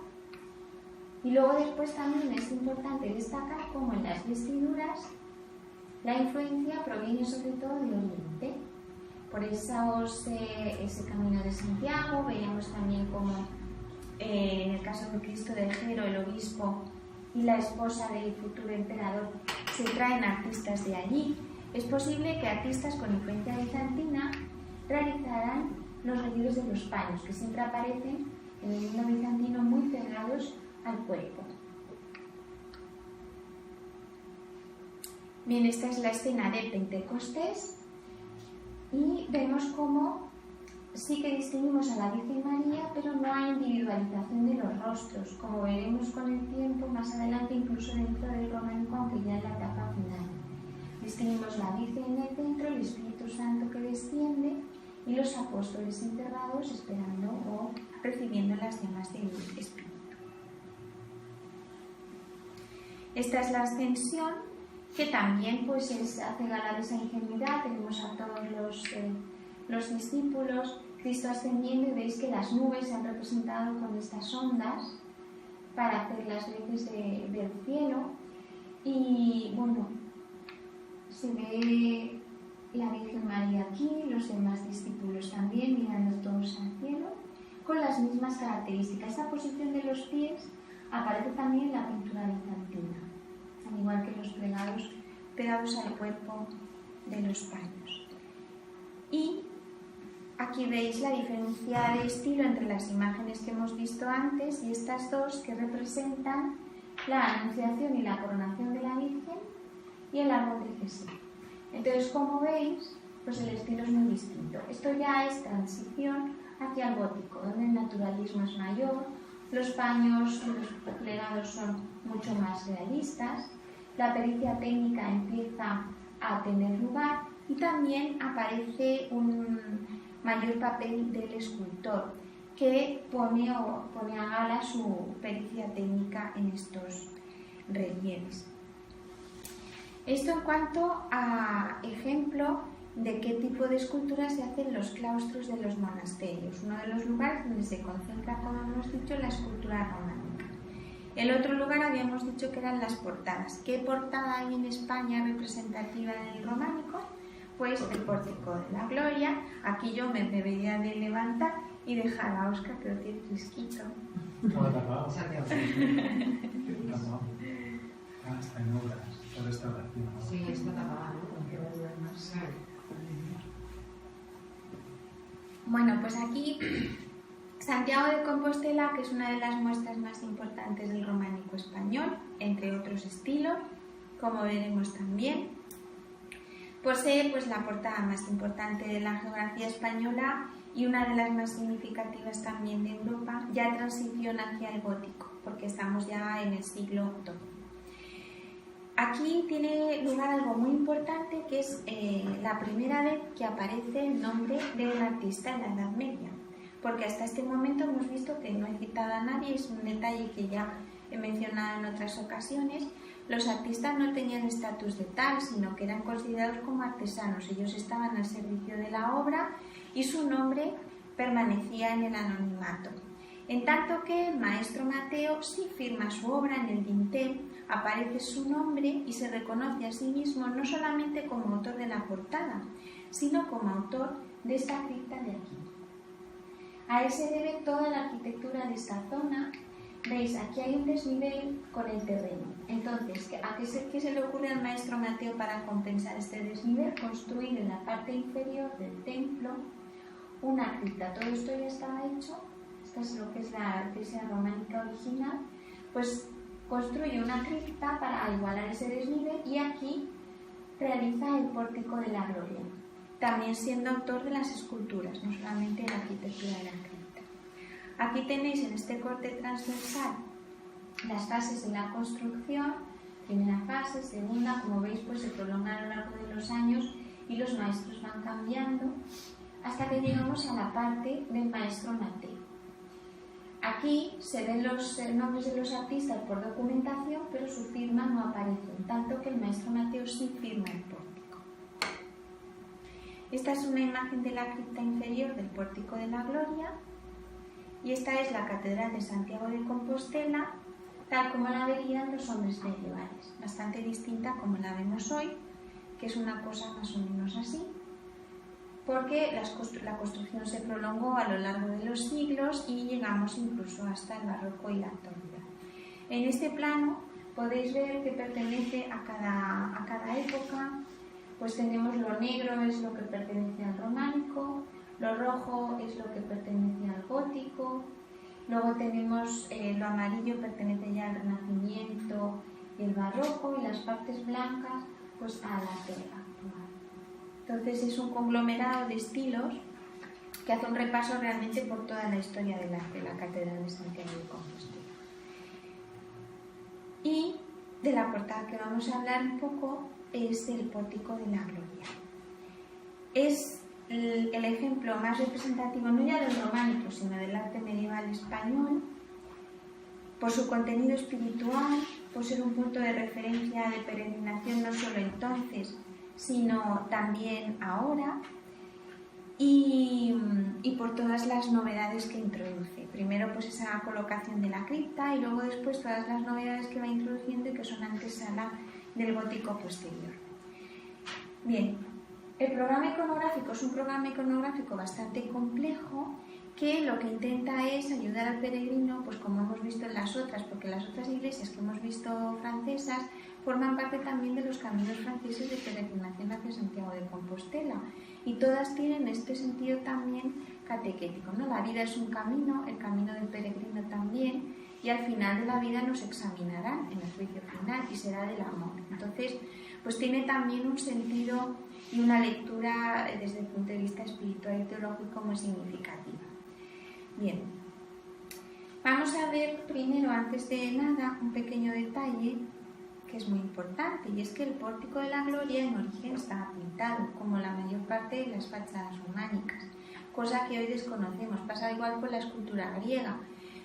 Y luego después también es importante destacar cómo en las vestiduras la influencia proviene sobre todo de Oriente. Por eso ese camino de Santiago, veíamos también cómo en el caso de Cristo de Jero, el obispo y la esposa del futuro emperador se traen artistas de allí. Es posible que artistas con influencia bizantina realizaran los relieves de los paños, que siempre aparecen en el himno bizantino muy pegados al cuerpo. Bien, esta es la escena de Pentecostés y vemos cómo sí que distinguimos a la Virgen María, pero no hay individualización de los rostros, como veremos con el tiempo más adelante, incluso dentro del románico, aunque ya en la etapa final. Distinguimos la Virgen en el centro, el Espíritu Santo que desciende y los apóstoles enterrados esperando o recibiendo las llamas del Espíritu. Esta es la ascensión, que también pues, hace gala de esa ingenuidad. Tenemos a todos los discípulos, Cristo ascendiendo, y veis que las nubes se han representado con estas ondas para hacer las veces del cielo. Y bueno, se ve la Virgen María aquí, los demás discípulos también mirando todos al cielo, con las mismas características. Esta posición de los pies aparece también en la pintura bizantina, al igual que los plegados pegados al cuerpo de los paños. Y aquí veis la diferencia de estilo entre las imágenes que hemos visto antes y estas dos que representan la anunciación y la coronación de la Virgen y el árbol de Jesús. Entonces, como veis, pues el estilo es muy distinto. Esto ya es transición hacia el gótico, donde el naturalismo es mayor, los paños, los plegados son mucho más realistas, la pericia técnica empieza a tener lugar y también aparece un mayor papel del escultor que pone a gala su pericia técnica en estos relieves. Esto en cuanto a ejemplo de qué tipo de esculturas se hacen en los claustros de los monasterios, uno de los lugares donde se concentra, como hemos dicho, la escultura románica. El otro lugar habíamos dicho que eran las portadas. ¿Qué portada hay en España representativa del románico? pues el Pórtico de la Gloria. Aquí yo me debería de levantar y dejar a Óscar que lo tiene fresquito. ¿Cómo tapado? Está en obras, está restauración. Sí, está tapado, ¿no? Que va a durar más. Bueno, pues aquí Santiago de Compostela, que es una de las muestras más importantes del románico español, entre otros estilos, como veremos también. Posee pues la portada más importante de la geografía española y una de las más significativas también de Europa, ya transición hacia el gótico, porque estamos ya en el siglo XII. Aquí tiene lugar algo muy importante, que es la primera vez que aparece el nombre del artista en la Edad Media, porque hasta este momento hemos visto que no he citado a nadie, es un detalle que ya he mencionado en otras ocasiones. Los artistas no tenían estatus de tal, sino que eran considerados como artesanos. Ellos estaban al servicio de la obra y su nombre permanecía en el anonimato. En tanto que el maestro Mateo sí firma su obra en el dintel, aparece su nombre y se reconoce a sí mismo no solamente como autor de la portada, sino como autor de esta cripta de aquí. A él se debe toda la arquitectura de esta zona. Veis, aquí hay un desnivel con el terreno. Entonces, ¿qué se le ocurre al maestro Mateo para compensar este desnivel? Construir en la parte inferior del templo una cripta. Todo esto ya estaba hecho. Esta es lo que es la iglesia románica original. Pues construye una cripta para igualar ese desnivel y aquí realiza el Pórtico de la Gloria, también siendo autor de las esculturas, no solamente de la arquitectura de la cripta. Aquí tenéis en este corte transversal las fases de la construcción, primera fase, segunda, como veis pues se prolonga a lo largo de los años y los maestros van cambiando hasta que llegamos a la parte del maestro Mateo. Aquí se ven los nombres de los artistas por documentación, pero su firma no aparece, tanto que el maestro Mateo sí firma el pórtico. Esta es una imagen de la cripta inferior del Pórtico de la Gloria. Y esta es la Catedral de Santiago de Compostela, tal como la verían los hombres medievales, bastante distinta como la vemos hoy, que es una cosa más o menos así, porque la construcción se prolongó a lo largo de los siglos y llegamos incluso hasta el barroco y la actualidad. En este plano podéis ver que pertenece a cada época, pues tenemos lo negro es lo que pertenece al románico, lo rojo es lo que pertenece al gótico, luego tenemos lo amarillo pertenece ya al Renacimiento y el barroco, y las partes blancas pues a la actual. Entonces es un conglomerado de estilos que hace un repaso realmente por toda la historia de la Catedral de Santiago de Compostela. Y de la portada que vamos a hablar un poco es el Pórtico de la Gloria. Es el ejemplo más representativo no ya del románico, sino del arte medieval español, por su contenido espiritual, por ser un punto de referencia de peregrinación no solo entonces, sino también ahora, y por todas las novedades que introduce. Primero pues esa colocación de la cripta y luego después todas las novedades que va introduciendo y que son antesala del gótico posterior. Bien, el programa iconográfico es un programa iconográfico bastante complejo que lo que intenta es ayudar al peregrino, pues como hemos visto en las otras, porque las otras iglesias que hemos visto francesas forman parte también de los caminos franceses de peregrinación hacia Santiago de Compostela y todas tienen este sentido también catequético, ¿no? La vida es un camino, el camino del peregrino también, y al final de la vida nos examinarán en el juicio final y será del amor. Entonces, pues tiene también un sentido y una lectura desde el punto de vista espiritual y teológico muy significativa. Bien, vamos a ver primero, antes de nada, un pequeño detalle que es muy importante, y es que el Pórtico de la Gloria en origen estaba pintado, como la mayor parte de las fachadas románicas, cosa que hoy desconocemos. Pasa igual con la escultura griega.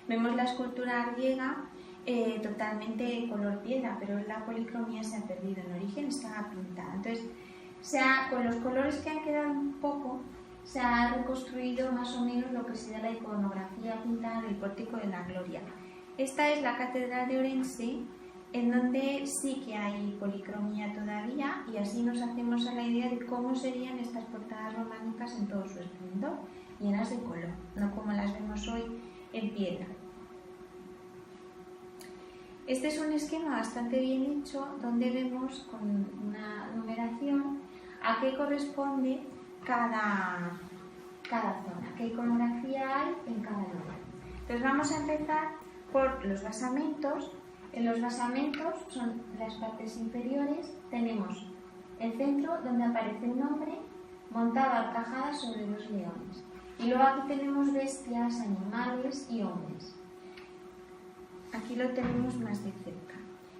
Vemos la escultura griega totalmente color piedra, pero la policromía se ha perdido, en origen estaba pintada. Entonces, con los colores que han quedado un poco, se ha reconstruido más o menos lo que sería la iconografía pintada del Pórtico de la Gloria. Esta es la Catedral de Orense, en donde sí que hay policromía todavía, y así nos hacemos a la idea de cómo serían estas portadas románicas en todo su esplendor, llenas de color, no como las vemos hoy en piedra. Este es un esquema bastante bien hecho, donde vemos con una numeración a qué corresponde cada zona, qué iconografía hay en cada lugar. Entonces vamos a empezar por los basamentos. En los basamentos son las partes inferiores, tenemos el centro donde aparece un hombre montado a horcajadas sobre 2 leones. Y luego aquí tenemos bestias, animales y hombres. Aquí lo tenemos más de cerca.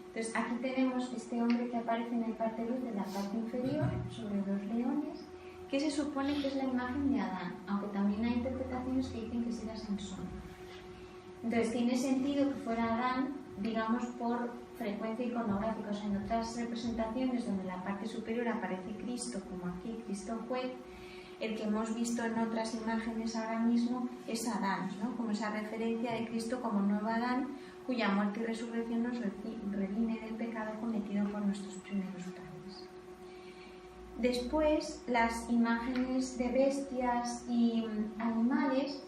Entonces aquí tenemos este hombre que aparece en el parte luz de la parte inferior sobre 2 leones, que se supone que es la imagen de Adán, aunque también hay interpretaciones que dicen que será Sansón. Entonces tiene sentido que fuera Adán, digamos, por frecuencia iconográfica. O sea, en otras representaciones donde en la parte superior aparece Cristo, como aquí, Cristo juez, el que hemos visto en otras imágenes ahora mismo es Adán, ¿no? Como esa referencia de Cristo como nuevo Adán, cuya muerte y resurrección nos redime del pecado cometido por nuestros primeros padres. Después, las imágenes de bestias y animales,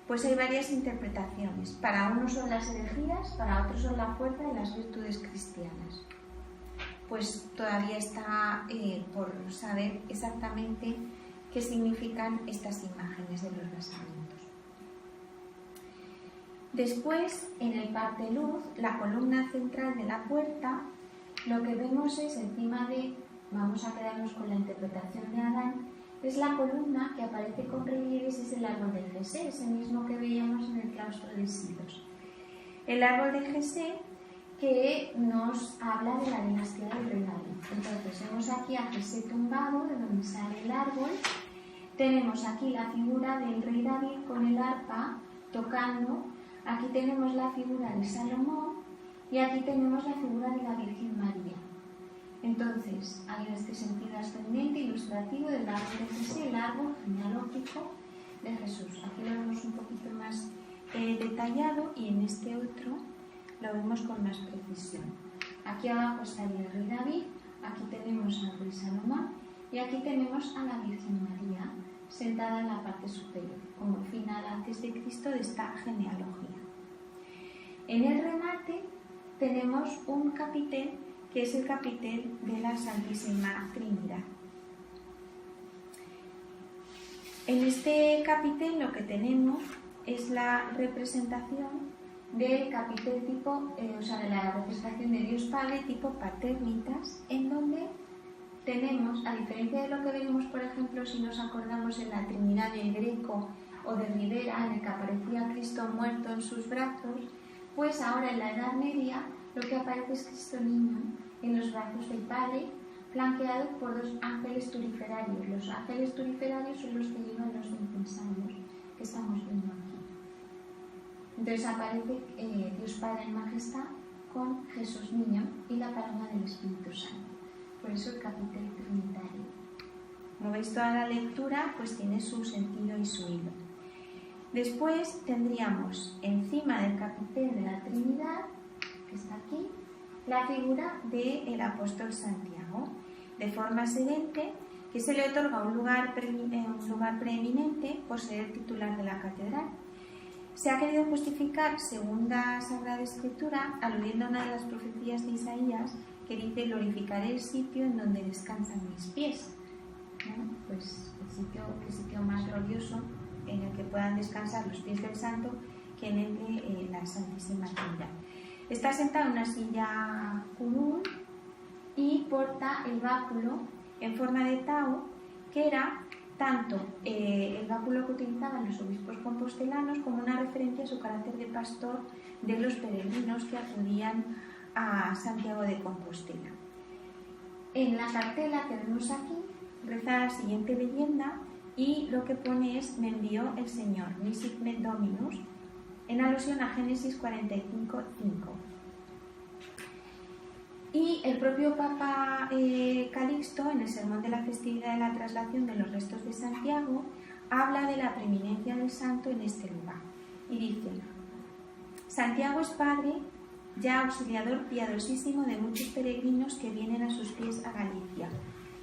pues hay varias interpretaciones. Para unos son las herejías, para otros son la fuerza y las virtudes cristianas. Pues todavía está por saber exactamente qué significan estas imágenes de los basamentos. Después, en el parte luz, la columna central de la puerta, lo que vemos es encima de, vamos a quedarnos con la interpretación de Adán, es la columna que aparece con relieves, es el árbol del Jesé, ese mismo que veíamos en el claustro de Silos. El árbol del Jesé que nos habla de la dinastía del rey David. Entonces vemos aquí a Jesé tumbado, de donde sale el árbol. Tenemos aquí la figura del rey David con el arpa tocando. Aquí tenemos la figura de Salomón y aquí tenemos la figura de la Virgen María. Entonces, hay este sentido ascendente ilustrativo del árbol de Jesús, el árbol genealógico de Jesús. Aquí lo vemos un poquito más detallado y en este otro lo vemos con más precisión. Aquí abajo estaría el rey David, aquí tenemos al rey Salomón y aquí tenemos a la Virgen María sentada en la parte superior, como final antes de Cristo de esta genealogía. En el remate tenemos un capitel que es el capitel de la Santísima Trinidad. En este capitel lo que tenemos es la representación del capitel tipo, de la representación de Dios Padre tipo paternitas, en donde tenemos, a diferencia de lo que vemos, por ejemplo, si nos acordamos en la Trinidad del Greco o de Rivera, en el que aparecía Cristo muerto en sus brazos, pues ahora en la Edad Media lo que aparece es Cristo niño en los brazos del Padre, flanqueado por 2 ángeles turiferarios. Los ángeles turiferarios son los que llevan los incensarios que estamos viendo aquí. Entonces aparece Dios Padre en majestad con Jesús niño y la paloma del Espíritu Santo. Por eso el capitel trinitario. Como veis, toda la lectura pues tiene su sentido y su hilo. Después tendríamos encima del capitel de la Trinidad, que está aquí, la figura del apóstol Santiago, de forma sedente, que se le otorga un lugar preeminente por ser el titular de la catedral. Se ha querido justificar, según la Sagrada Escritura, aludiendo a una de las profecías de Isaías, que dice: glorificaré el sitio en donde descansan mis pies. Bueno, pues qué sitio más glorioso en el que puedan descansar los pies del santo que en el de la Santísima Trinidad. Está sentado en una silla común y porta el báculo en forma de tau, que era tanto el báculo que utilizaban los obispos compostelanos como una referencia a su carácter de pastor de los peregrinos que acudían a Santiago de Compostela. En la cartela que vemos aquí reza la siguiente leyenda y lo que pone es: me envió el Señor, Misit me Dominus, en alusión a Génesis 45:5. Y el propio Papa Calixto, en el sermón de la festividad de la traslación de los restos de Santiago, habla de la preeminencia del santo en este lugar. Y dice: Santiago es padre ya auxiliador piadosísimo de muchos peregrinos que vienen a sus pies a Galicia,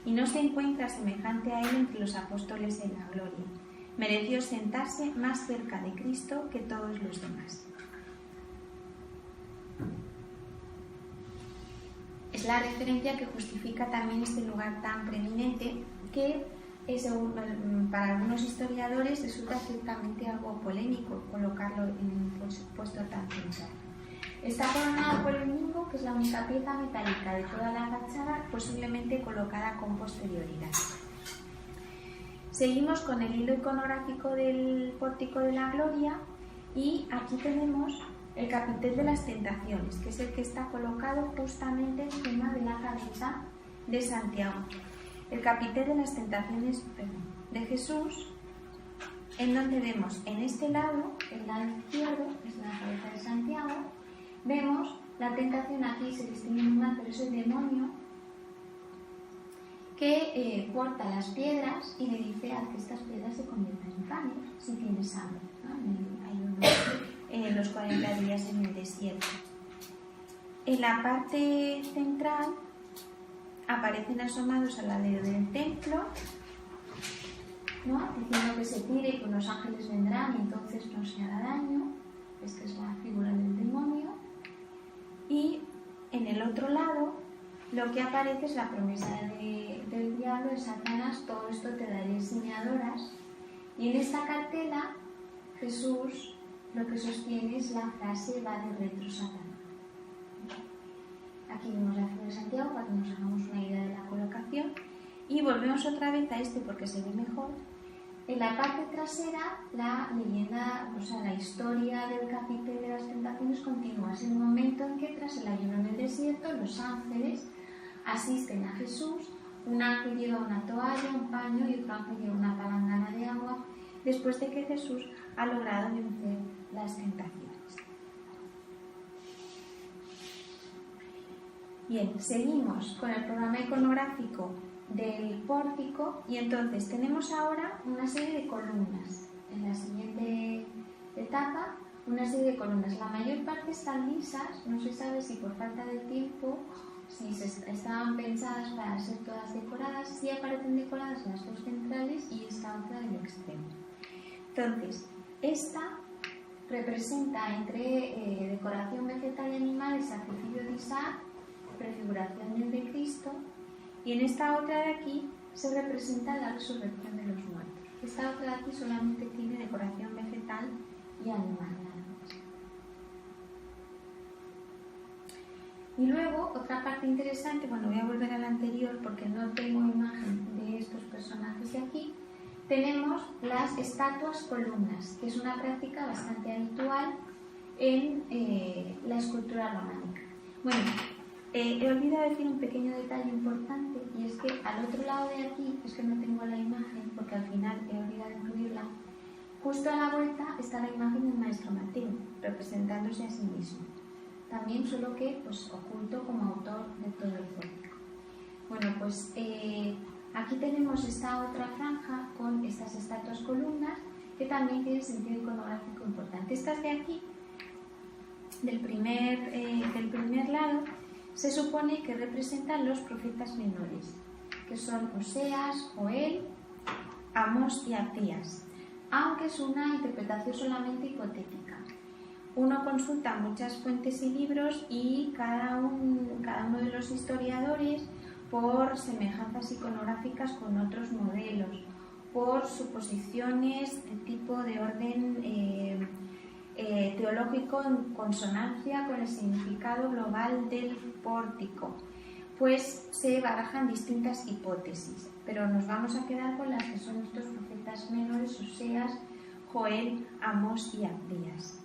y no se encuentra semejante a él entre los apóstoles en la gloria. Mereció sentarse más cerca de Cristo que todos los demás. Es la referencia que justifica también este lugar tan preeminente que para algunos historiadores resulta ciertamente algo polémico colocarlo en un puesto tan central. Está coronado por el nimbo, que es la única pieza metálica de toda la fachada, posiblemente colocada con posterioridad. Seguimos con el hilo iconográfico del pórtico de la gloria y aquí tenemos el capitel de las tentaciones, que es el que está colocado justamente encima de la cabeza de Santiago. El capitel de las tentaciones de Jesús, en donde vemos en este lado, el lado izquierdo, es la cabeza de Santiago, vemos la tentación. Aquí se distingue una, pero es el demonio que corta las piedras y le dice a que estas piedras se conviertan en pan si tienes hambre, ¿no? En los 40 días en el desierto. En la parte central aparecen asomados al lado del templo, ¿no? Diciendo que se tire y que unos ángeles vendrán y entonces no se hará daño. Esta es la figura del demonio. Y en el otro lado lo que aparece es la promesa del diablo, de Satanás: todo esto te daré si me adoras. Y en esta cartela Jesús lo que sostiene es la frase: va de retro Satanás. Aquí vemos la figura de Santiago para que nos hagamos una idea de la colocación y volvemos otra vez a este porque se ve mejor. En la parte trasera la leyenda, o sea, la historia del capitel de las tentaciones continúa. Es el momento en que tras el ayuno en el desierto los ángeles asisten a Jesús. Un ángel lleva una toalla, un paño y otro ángel lleva una palangana de agua después de que Jesús ha logrado vencer las tentaciones. Bien, seguimos con el programa iconográfico del pórtico y entonces tenemos ahora una serie de columnas. En la siguiente etapa, una serie de columnas. La mayor parte están lisas, no se sabe si por falta de tiempo, si estaban pensadas para ser todas decoradas. Sí aparecen decoradas las dos centrales y esta otra del extremo. Entonces, esta representa entre decoración vegetal y animal el sacrificio de Isaac, prefiguración del de Cristo, y en esta otra de aquí se representa la resurrección de los muertos. Esta otra de aquí solamente tiene decoración vegetal y animal. Y luego, otra parte interesante, bueno, voy a volver a la anterior porque no tengo imagen de estos personajes de aquí. Tenemos las estatuas columnas, que es una práctica bastante habitual en la escultura románica. Bueno, he olvidado decir un pequeño detalle importante, y es que al otro lado de aquí, es que no tengo la imagen porque al final he olvidado incluirla, justo a la vuelta está la imagen del maestro Mateo, representándose a sí mismo. También solo que pues, oculto como autor de todo el pórtico. Bueno, pues aquí tenemos esta otra franja con estas estatuas columnas que también tiene sentido iconográfico importante. Estas de aquí, del primer lado, se supone que representan los profetas menores, que son Oseas, Joel, Amós y Abdías, aunque es una interpretación solamente hipotética. Uno consulta muchas fuentes y libros y cada uno de los historiadores, por semejanzas iconográficas con otros modelos, por suposiciones de tipo de orden teológico en consonancia con el significado global del pórtico, pues se barajan distintas hipótesis, pero nos vamos a quedar con las que son estos profetas menores, Oseas, Joel, Amós y Abdías.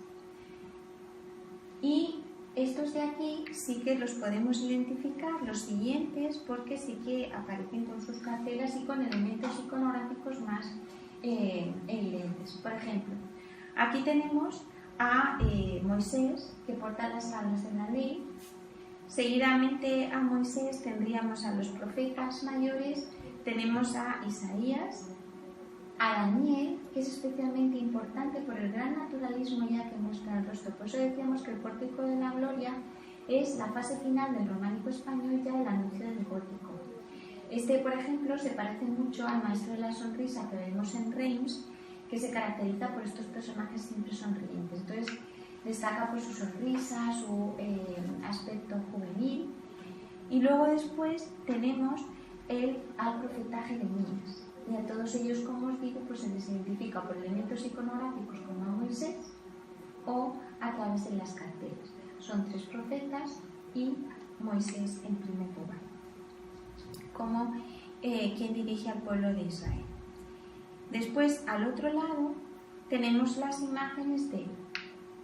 Y estos de aquí sí que los podemos identificar, los siguientes, porque sí que aparecen con sus cartelas y con elementos iconográficos más evidentes. Por ejemplo, aquí tenemos a Moisés, que porta las tablas de la ley. Seguidamente a Moisés tendríamos a los profetas mayores, tenemos a Isaías, a Daniel, que es especialmente importante por el gran naturalismo ya que muestra el rostro. Por eso decíamos que el pórtico de la gloria es la fase final del románico español, ya el anuncio del gótico. Este, por ejemplo, se parece mucho al Maestro de la Sonrisa que vemos en Reims, que se caracteriza por estos personajes siempre sonrientes. Entonces, destaca por su sonrisa, su aspecto juvenil. Y luego después tenemos al profeta Jeremías. Y a todos ellos, como os digo, pues se les identifica por elementos iconográficos como a Moisés o a través de las cartelas. Son 3 profetas y Moisés en primer lugar, como quien dirige al pueblo de Israel. Después, al otro lado, tenemos las imágenes de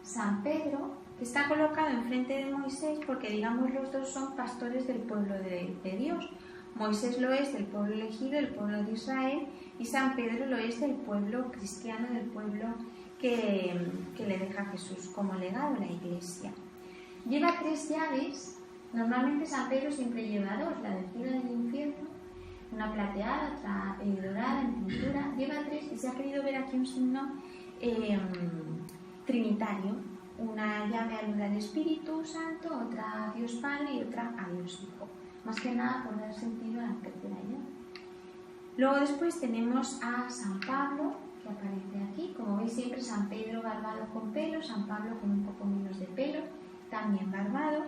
San Pedro, que está colocado enfrente de Moisés porque, digamos, los dos son pastores del pueblo de Dios. Moisés lo es del pueblo elegido, el pueblo de Israel, y San Pedro lo es del pueblo cristiano, del pueblo que le deja Jesús como legado la Iglesia. Lleva 3 llaves. Normalmente San Pedro siempre lleva 2, la del cielo y del infierno, una plateada, otra dorada en pintura. Lleva 3 y se ha querido ver aquí un signo trinitario. Una llave alude al Espíritu Santo, otra a Dios Padre y otra a Dios Hijo. Más que nada por dar sentido a la tercera llave. Luego después tenemos a San Pablo, que aparece aquí. Como veis siempre San Pedro barbado con pelo, San Pablo con un poco menos de pelo, también barbado.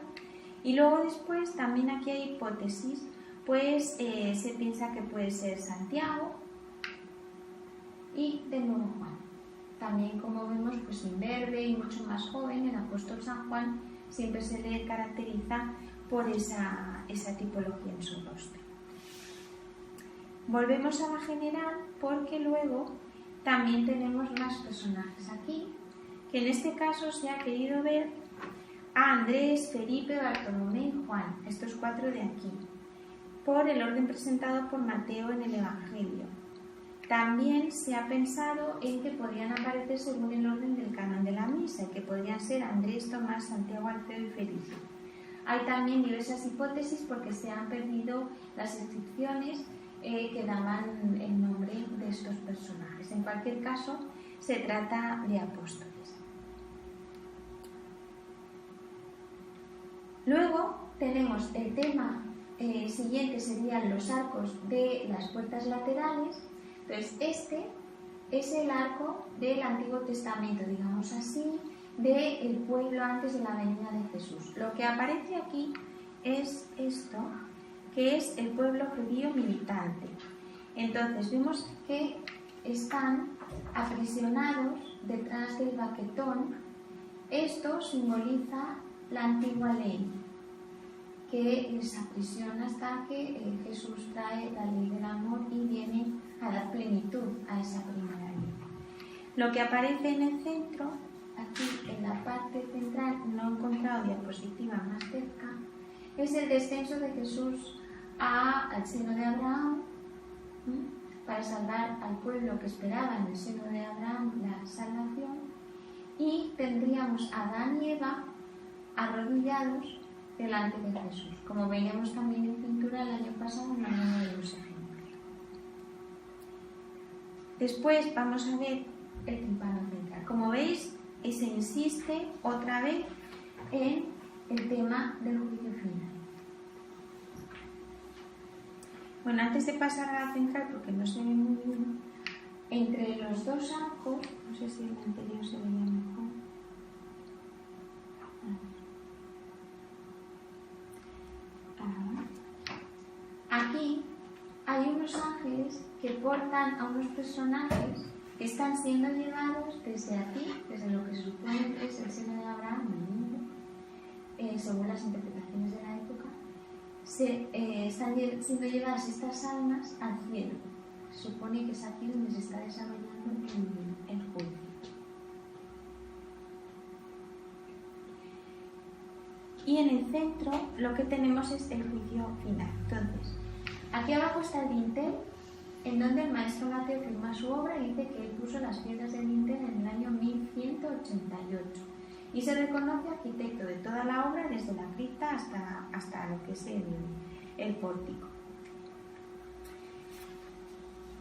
Y luego después también aquí hay hipótesis, pues se piensa que puede ser Santiago y de nuevo Juan. También, como vemos, pues imberbe y mucho más joven, el apóstol San Juan siempre se le caracteriza por esa tipología en su rostro. Volvemos a la general porque luego también tenemos más personajes aquí, que en este caso se ha querido ver a Andrés, Felipe, Bartolomé y Juan, estos 4 de aquí, por el orden presentado por Mateo en el Evangelio. También se ha pensado en que podrían aparecer según el orden del canon de la misa, y que podrían ser Andrés, Tomás, Santiago, Alfeo y Felipe. Hay también diversas hipótesis porque se han perdido las inscripciones que daban el nombre de estos personajes. En cualquier caso, se trata de apóstoles. Luego tenemos el tema siguiente, serían los arcos de las puertas laterales. Entonces, este es el arco del Antiguo Testamento, digamos así, del pueblo antes de la venida de Jesús. Lo que aparece aquí es esto, que es el pueblo judío militante. Entonces, vemos que están aprisionados detrás del baquetón. Esto simboliza la antigua ley, que les aprisiona hasta que Jesús trae la ley del amor y viene a dar plenitud a esa primera ley. Lo que aparece en el centro, aquí en la parte central, no he encontrado diapositiva más cerca, es el descenso de Jesús al seno de Abraham, para salvar al pueblo que esperaba en el seno de Abraham la salvación, y tendríamos a Adán y Eva arrodillados delante de Jesús, como veíamos también en pintura el año pasado en uno de los ejemplos. Después vamos a ver el tímpano central. Como veis, se insiste otra vez en el tema del juicio final. Bueno, antes de pasar a la central, porque no se ve muy bien, entre los 2 arcos, no sé si el anterior se veía mejor. Aquí hay unos ángeles que portan a unos personajes que están siendo llevados desde aquí, desde lo que se supone que es el seno de Abraham, según las interpretaciones de la época, están siendo llevadas estas almas al cielo. Se supone que es aquí donde se está desarrollando el juicio. Y en el centro lo que tenemos es el juicio final. Entonces, aquí abajo está el dintel, en donde el maestro Mateo firma su obra y dice que él puso las piedras del dintel en el año 1188. Y se reconoce arquitecto de toda la obra, desde la cripta hasta lo que es el pórtico.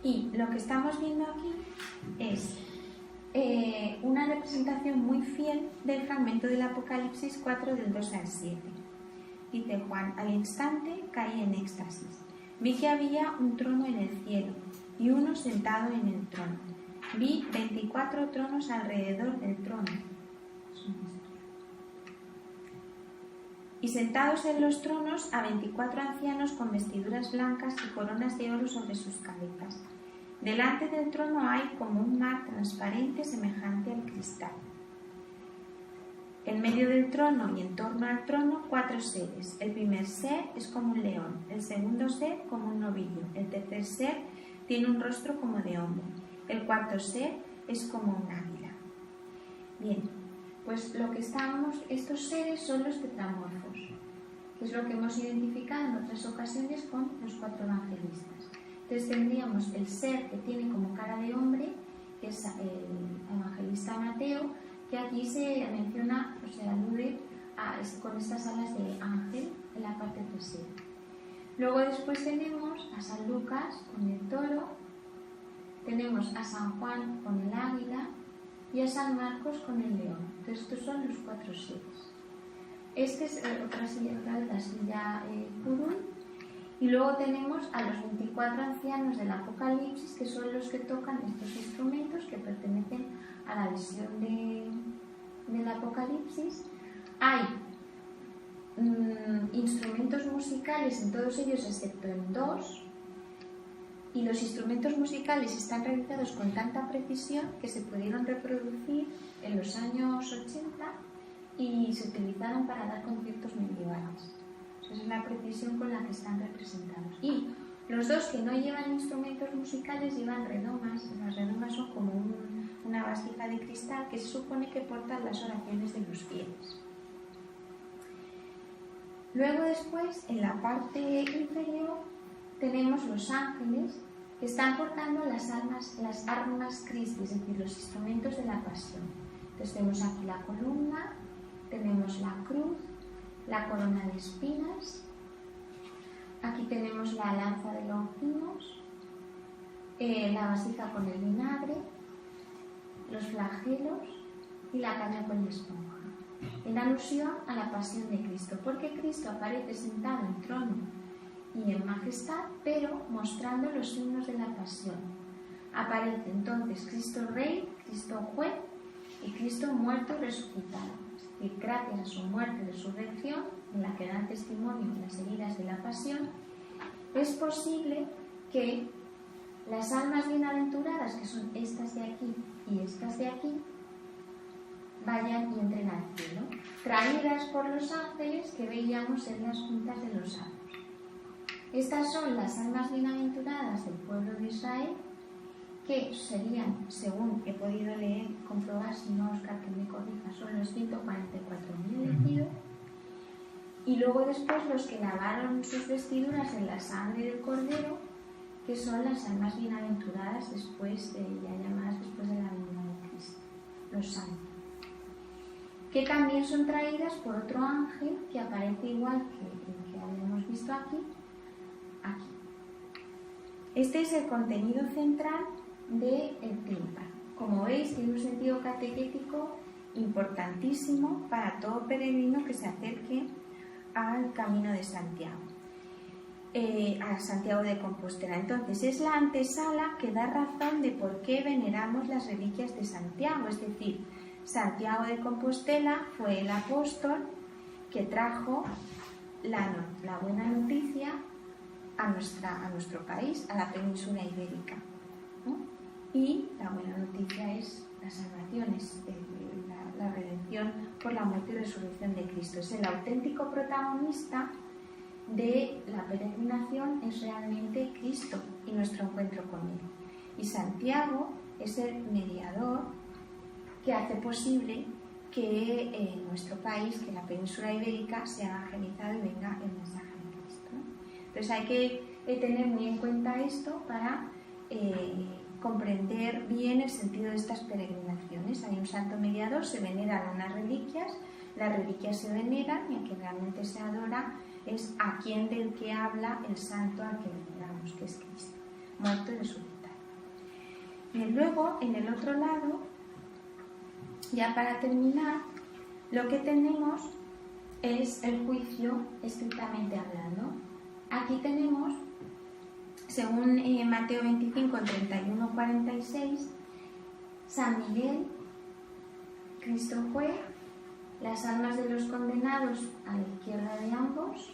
Y lo que estamos viendo aquí es una representación muy fiel del fragmento del Apocalipsis 4 del 2 al 7. Dice Juan: al instante caí en éxtasis. Vi que había un trono en el cielo y uno sentado en el trono. Vi 24 tronos alrededor del trono. Y sentados en los tronos a 24 ancianos con vestiduras blancas y coronas de oro sobre sus cabezas. Delante del trono hay como un mar transparente semejante al cristal. En medio del trono y en torno al trono 4 seres. El primer ser es como un león, el segundo ser como un novillo, el tercer ser tiene un rostro como de hombre, el cuarto ser es como un águila. Bien, pues estos seres son los tetramorfos, que es lo que hemos identificado en otras ocasiones con los 4 evangelistas. Entonces tendríamos el ser que tiene como cara de hombre, que es el evangelista Mateo, que aquí se menciona o se alude con estas alas de ángel en la parte trasera. Luego después tenemos a San Lucas con el toro, tenemos a San Juan con el águila y a San Marcos con el león. Entonces estos son los 4 seres. Este es otra vez la silla curul. Y luego tenemos a los 24 ancianos del Apocalipsis, que son los que tocan estos instrumentos que pertenecen a la visión del Apocalipsis. Hay instrumentos musicales en todos ellos excepto en 2, y los instrumentos musicales están realizados con tanta precisión que se pudieron reproducir en los años 80 y se utilizaron para dar conciertos medievales. Esa es la precisión con la que están representados. Y los 2 que no llevan instrumentos musicales llevan redomas. Las redomas son como una vasija de cristal que se supone que portan las oraciones de los fieles. Luego después, en la parte inferior, tenemos los ángeles que están portando las armas Christi, es decir, los instrumentos de la pasión. Entonces tenemos aquí la columna, tenemos la cruz, la corona de espinas, aquí tenemos la lanza de Longinos, la vasija con el vinagre, los flagelos y la caña con la esponja, en alusión a la pasión de Cristo, porque Cristo aparece sentado en trono y en majestad, pero mostrando los signos de la pasión. Aparece entonces Cristo Rey, Cristo Juez y Cristo muerto y resucitado. Y gracias a su muerte y resurrección, en la que dan testimonio de las heridas de la pasión, es posible que las almas bienaventuradas, que son estas de aquí y estas de aquí, vayan y entren al cielo, traídas por los ángeles que veíamos en las juntas de los santos. Estas son las almas bienaventuradas del pueblo de Israel, que serían, según he podido leer, comprobar, si no, Oscar, que me corrija, son los 144.000 elegidos, y luego después los que lavaron sus vestiduras en la sangre del Cordero, que son las almas bienaventuradas después, ya llamadas después de la venida de Cristo, los santos, que también son traídas por otro ángel que aparece igual que el que habíamos visto aquí. Este es el contenido central del tímpano. Como veis, tiene un sentido catequético importantísimo para todo peregrino que se acerque al Camino de Santiago, a Santiago de Compostela. Entonces, es la antesala que da razón de por qué veneramos las reliquias de Santiago. Es decir, Santiago de Compostela fue el apóstol que trajo la buena noticia a nuestro país, a la península ibérica, ¿no? Y la buena noticia es la salvación, es la redención por la muerte y resurrección de Cristo. Es el auténtico protagonista de la peregrinación, es realmente Cristo y nuestro encuentro con Él. Y Santiago es el mediador que hace posible que en nuestro país, que la península ibérica, sea evangelizado y venga el mensaje de Cristo, ¿no? Entonces hay que tener muy en cuenta esto para comprender bien el sentido de estas peregrinaciones. Hay un santo mediador, se veneran unas reliquias, las reliquias se veneran y a quien realmente se adora es a quien del que habla el santo al que veneramos, que es Cristo, muerto y resucitado. Y luego, en el otro lado, ya para terminar, lo que tenemos es el juicio estrictamente hablando. Aquí tenemos, según Mateo 25, 31, 46, San Miguel, Cristo juez, las almas de los condenados a la izquierda de ambos,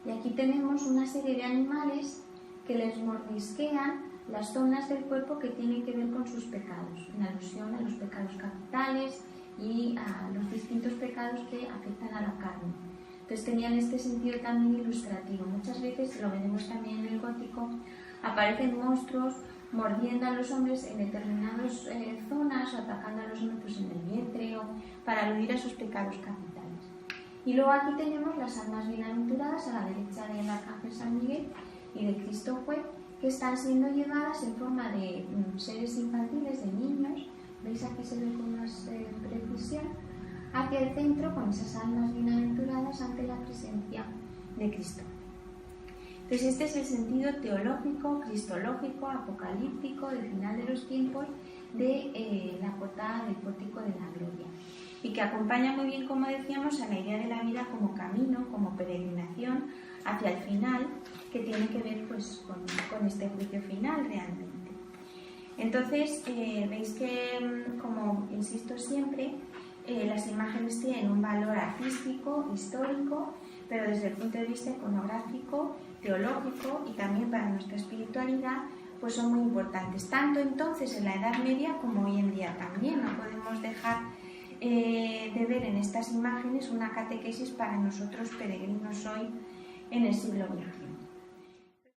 y aquí tenemos una serie de animales que les mordisquean las zonas del cuerpo que tienen que ver con sus pecados, en alusión a los pecados capitales y a los distintos pecados que afectan a la carne. Entonces tenían este sentido también ilustrativo. Muchas veces, lo veremos también en el gótico, aparecen monstruos mordiendo a los hombres en determinadas zonas o atacando a los hombres pues, en el vientre o para aludir a sus pecados capitales. Y luego aquí tenemos las almas bienaventuradas a la derecha del arcángel San Miguel y de Cristo juez, que están siendo llevadas en forma de seres infantiles, de niños, veis aquí se ve con más precisión, hacia el centro con esas almas bienaventuradas ante la presencia de Cristo. Entonces este es el sentido teológico, cristológico, apocalíptico del final de los tiempos de la portada del Pórtico de la Gloria, y que acompaña muy bien, como decíamos, a la idea de la vida como camino, como peregrinación hacia el final, que tiene que ver pues, con este juicio final realmente. Entonces, veis que, como insisto siempre, las imágenes tienen un valor artístico, histórico, pero desde el punto de vista iconográfico, teológico y también para nuestra espiritualidad, pues son muy importantes, tanto entonces en la Edad Media como hoy en día también. No podemos dejar de ver en estas imágenes una catequesis para nosotros peregrinos hoy en el siglo XXI.